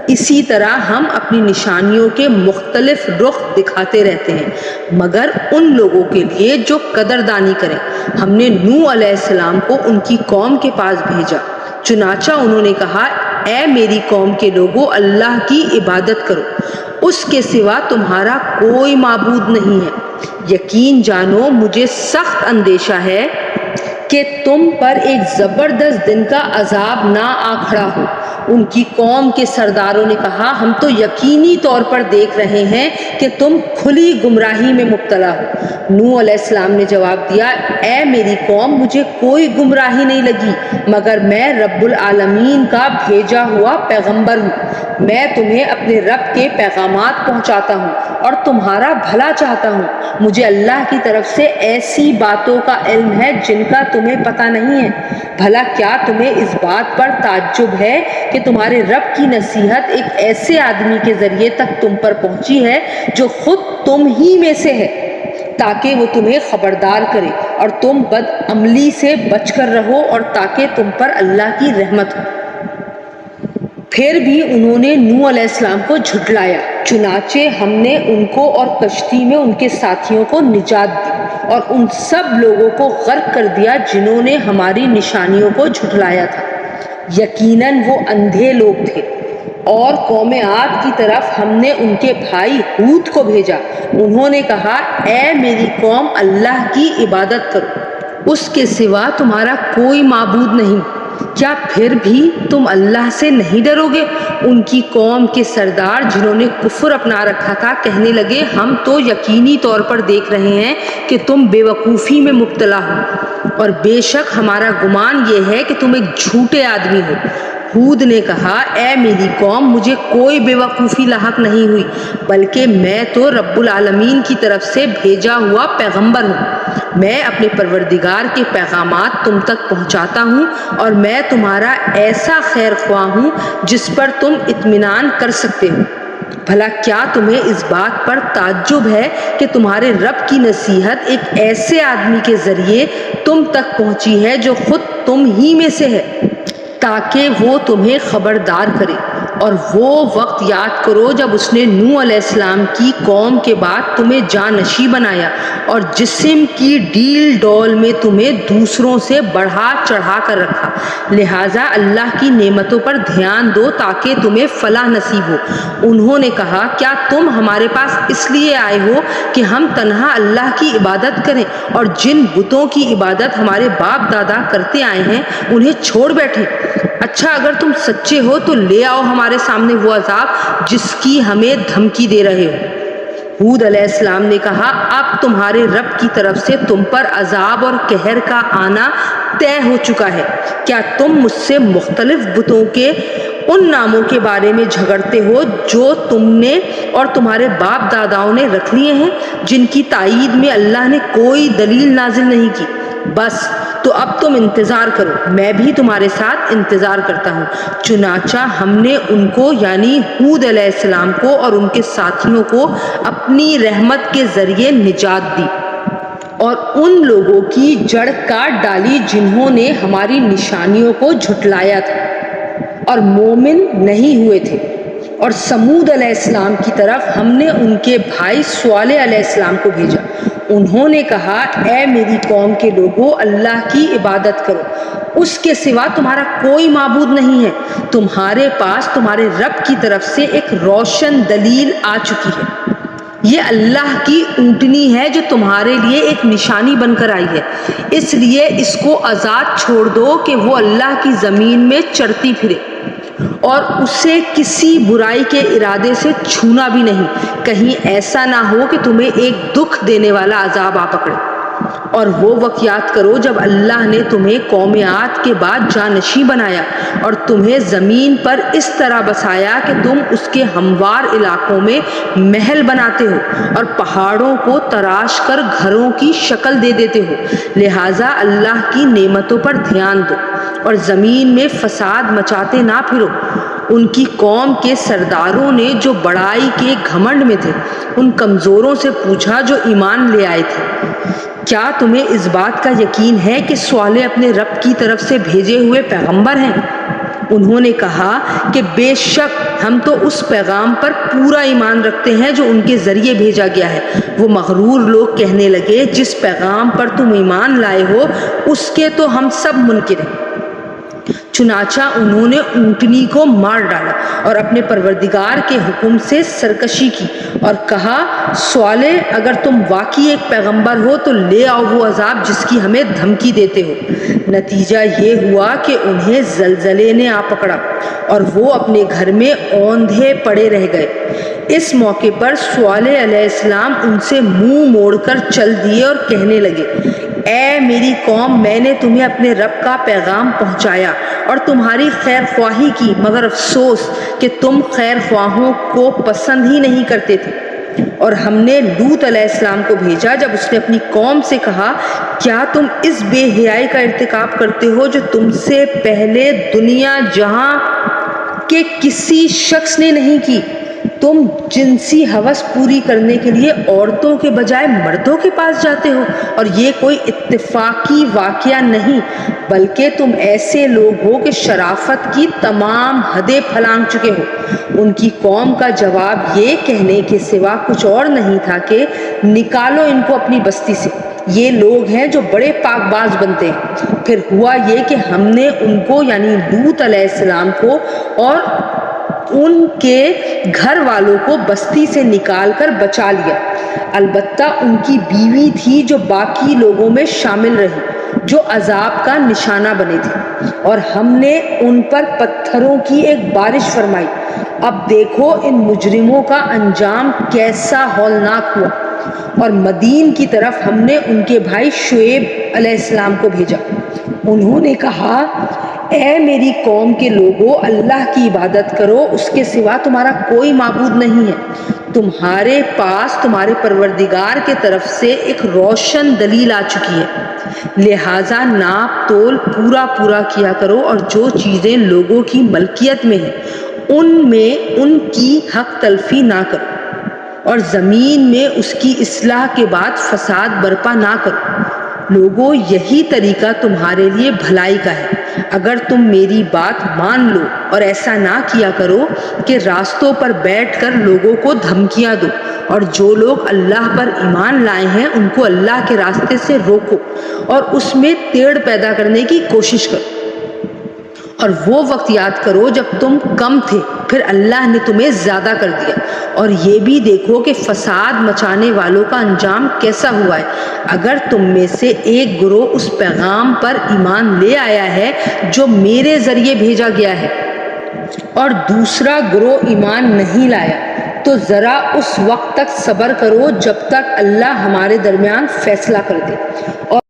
اسی طرح ہم اپنی نشانیوں کے مختلف رخ دکھاتے رہتے ہیں، مگر ان لوگوں کے لیے جو قدردانی کریں۔ ہم نے نوح علیہ السلام کو ان کی قوم کے پاس بھیجا، چنانچہ انہوں نے کہا، اے میری قوم کے لوگوں، اللہ کی عبادت کرو، اس کے سوا تمہارا کوئی معبود نہیں ہے۔ یقین جانو مجھے سخت اندیشہ ہے کہ تم پر ایک زبردست دن کا عذاب نہ آ کھڑا ہو۔ ان کی قوم کے سرداروں نے کہا، ہم تو یقینی طور پر دیکھ رہے ہیں کہ تم کھلی گمراہی میں مبتلا ہو۔ نوح علیہ السلام نے جواب دیا، اے میری قوم، مجھے کوئی گمراہی نہیں لگی، مگر میں رب العالمین کا بھیجا ہوا پیغمبر ہوں۔ میں تمہیں اپنے رب کے پیغامات پہنچاتا ہوں اور تمہارا بھلا چاہتا ہوں۔ مجھے اللہ کی طرف سے ایسی باتوں کا علم ہے جن کا تمہیں پتہ نہیں ہے۔ بھلا کیا تمہیں اس بات پر تعجب ہے کہ تمہارے رب کی نصیحت ایک ایسے آدمی کے ذریعے تک تم پر پہنچی ہے جو خود تم ہی میں سے ہے، تاکہ وہ تمہیں خبردار کرے اور تم بد عملی سے بچ کر رہو اور تاکہ تم پر اللہ کی رحمت ہو۔ پھر بھی انہوں نے نوح علیہ السلام کو جھٹلایا، چنانچہ ہم نے ان کو اور کشتی میں ان کے ساتھیوں کو نجات دی اور ان سب لوگوں کو غرق کر دیا جنہوں نے ہماری نشانیوں کو جھٹلایا تھا۔ یقیناً وہ اندھے لوگ تھے۔ اور قوم عاد کی طرف ہم نے ان کے بھائی ہود کو بھیجا۔ انہوں نے کہا، اے میری قوم، اللہ کی عبادت کرو، اس کے سوا تمہارا کوئی معبود نہیں۔ کیا پھر بھی تم اللہ سے نہیں ڈرو گے؟ ان کی قوم کے سردار جنہوں نے کفر اپنا رکھا تھا کہنے لگے، ہم تو یقینی طور پر دیکھ رہے ہیں کہ تم بے وقوفی میں مبتلا ہو، اور بے شک ہمارا گمان یہ ہے کہ تم ایک جھوٹے آدمی ہو۔ ہود نے کہا، اے میری قوم، مجھے کوئی بے وقوفی لاحق نہیں ہوئی، بلکہ میں تو رب العالمین کی طرف سے بھیجا ہوا پیغمبر ہوں۔ میں اپنے پروردگار کے پیغامات تم تک پہنچاتا ہوں، اور میں تمہارا ایسا خیر خواہ ہوں جس پر تم اطمینان کر سکتے ہو۔ بھلا کیا تمہیں اس بات پر تعجب ہے کہ تمہارے رب کی نصیحت ایک ایسے آدمی کے ذریعے تم تک پہنچی ہے جو خود تم ہی میں سے ہے، تاکہ وہ تمہیں خبردار کرے؟ اور وہ وقت یاد کرو جب اس نے نوح علیہ السلام کی قوم کے بعد تمہیں جانشی بنایا اور جسم کی ڈیل ڈول میں تمہیں دوسروں سے بڑھا چڑھا کر رکھا۔ لہٰذا اللہ کی نعمتوں پر دھیان دو تاکہ تمہیں فلاح نصیب ہو۔ انہوں نے کہا، کیا تم ہمارے پاس اس لیے آئے ہو کہ ہم تنہا اللہ کی عبادت کریں اور جن بتوں کی عبادت ہمارے باپ دادا کرتے آئے ہیں انہیں چھوڑ بیٹھیں؟ اچھا، اگر تم سچے ہو تو لے آؤ ہمارے سامنے وہ عذاب جس کی ہمیں دھمکی دے رہے ہو۔ ہود علیہ السلام نے کہا، اب تمہارے رب کی طرف سے تم پر عذاب اور قہر کا آنا طے ہو چکا ہے۔ کیا تم مجھ سے مختلف بتوں کے ان ناموں کے بارے میں جھگڑتے ہو جو تم نے اور تمہارے باپ داداؤں نے رکھ لیے ہیں، جن کی تائید میں اللہ نے کوئی دلیل نازل نہیں کی؟ بس تو اب تم انتظار کرو، میں بھی تمہارے ساتھ انتظار کرتا ہوں۔ چنانچہ ہم نے ان کو یعنی ہود علیہ السلام کو اور ان کے ساتھیوں کو اپنی رحمت کے ذریعے نجات دی اور ان لوگوں کی جڑ کاٹ ڈالی جنہوں نے ہماری نشانیوں کو جھٹلایا تھا اور مومن نہیں ہوئے تھے۔ اور سمود علیہ السلام کی طرف ہم نے ان کے بھائی صالح علیہ السلام کو بھیجا۔ انہوں نے کہا، اے میری قوم کے لوگوں، اللہ کی عبادت کرو، اس کے سوا تمہارا کوئی معبود نہیں ہے۔ تمہارے پاس تمہارے رب کی طرف سے ایک روشن دلیل آ چکی ہے۔ یہ اللہ کی اونٹنی ہے جو تمہارے لیے ایک نشانی بن کر آئی ہے، اس لیے اس کو آزاد چھوڑ دو کہ وہ اللہ کی زمین میں چرتی پھرے، اور اسے کسی برائی کے ارادے سے چھونا بھی نہیں، کہیں ایسا نہ ہو کہ تمہیں ایک دکھ دینے والا عذاب آ پکڑے۔ اور وہ وقت یاد کرو جب اللہ نے تمہیں قوم عاد کے بعد جانشیں بنایا اور تمہیں زمین پر اس طرح بسایا کہ تم اس کے ہموار علاقوں میں محل بناتے ہو اور پہاڑوں کو تراش کر گھروں کی شکل دے دیتے ہو۔ لہٰذا اللہ کی نعمتوں پر دھیان دو اور زمین میں فساد مچاتے نہ پھرو۔ ان کی قوم کے سرداروں نے جو بڑائی کے گھمنڈ میں تھے ان کمزوروں سے پوچھا جو ایمان لے آئے تھے، کیا تمہیں اس بات کا یقین ہے کہ صالح اپنے رب کی طرف سے بھیجے ہوئے پیغمبر ہیں؟ انہوں نے کہا کہ بے شک ہم تو اس پیغام پر پورا ایمان رکھتے ہیں جو ان کے ذریعے بھیجا گیا ہے۔ وہ مغرور لوگ کہنے لگے جس پیغام پر تم ایمان لائے ہو اس کے تو ہم سب منکر ہیں۔ چنانچہ انہوں نے اونٹنی کو مار ڈالا اور اپنے پروردگار کے حکم سے سرکشی کی اور کہا صالح اگر تم واقعی ایک پیغمبر ہو تو لے آؤ وہ عذاب جس کی ہمیں دھمکی دیتے ہو۔ نتیجہ یہ ہوا کہ انہیں زلزلے نے آ پکڑا اور وہ اپنے گھر میں اوندھے پڑے رہ گئے۔ اس موقع پر صالح علیہ السلام ان سے منہ موڑ کر چل دیے اور کہنے لگے اے میری قوم، میں نے تمہیں اپنے رب کا پیغام پہنچایا اور تمہاری خیر خواہی کی، مگر افسوس کہ تم خیر خواہوں کو پسند ہی نہیں کرتے تھے۔ اور ہم نے لوط علیہ السلام کو بھیجا جب اس نے اپنی قوم سے کہا کیا تم اس بے حیائی کا ارتکاب کرتے ہو جو تم سے پہلے دنیا جہاں کے کسی شخص نے نہیں کی؟ تم جنسی ہوس پوری کرنے کے لیے عورتوں کے بجائے مردوں کے پاس جاتے ہو، اور یہ کوئی اتفاقی واقعہ نہیں بلکہ تم ایسے لوگ ہو کہ شرافت کی تمام حدیں پھلانگ چکے ہو۔ ان کی قوم کا جواب یہ کہنے کے سوا کچھ اور نہیں تھا کہ نکالو ان کو اپنی بستی سے، یہ لوگ ہیں جو بڑے پاک باز بنتے ہیں۔ پھر ہوا یہ کہ ہم نے ان کو یعنی لوط علیہ السلام کو اور ان کے گھر والوں کو بستی سے نکال کر بچا لیا، البتہ ان کی بیوی تھی جو باقی لوگوں میں شامل رہی جو عذاب کا نشانہ بنے تھے، اور ہم نے ان پر پتھروں کی ایک بارش فرمائی۔ اب دیکھو ان مجرموں کا انجام کیسا ہولناک ہوا۔ اور مدین کی طرف ہم نے ان کے بھائی شعیب علیہ السلام کو بھیجا۔ انہوں نے کہا اے میری قوم کے لوگو، اللہ کی عبادت کرو، اس کے سوا تمہارا کوئی معبود نہیں ہے۔ تمہارے پاس تمہارے پروردگار کے طرف سے ایک روشن دلیل آ چکی ہے، لہٰذا ناپ تول پورا کیا کرو، اور جو چیزیں لوگوں کی ملکیت میں ہیں ان میں ان کی حق تلفی نہ کرو، اور زمین میں اس کی اصلاح کے بعد فساد برپا نہ کرو۔ لوگوں، یہی طریقہ تمہارے لیے بھلائی کا ہے اگر تم میری بات مان لو اور ایسا نہ کیا کرو کہ راستوں پر بیٹھ کر لوگوں کو دھمکیاں دو، اور جو لوگ اللہ پر ایمان لائے ہیں ان کو اللہ کے راستے سے روکو اور اس میں تیڑ پیدا کرنے کی کوشش کرو۔ اور وہ وقت یاد کرو جب تم کم تھے، پھر اللہ نے تمہیں زیادہ کر دیا، اور یہ بھی دیکھو کہ فساد مچانے والوں کا انجام کیسا ہوا ہے۔ اگر تم میں سے ایک گروہ اس پیغام پر ایمان لے آیا ہے جو میرے ذریعے بھیجا گیا ہے اور دوسرا گروہ ایمان نہیں لایا، تو ذرا اس وقت تک صبر کرو جب تک اللہ ہمارے درمیان فیصلہ کر دے۔ اور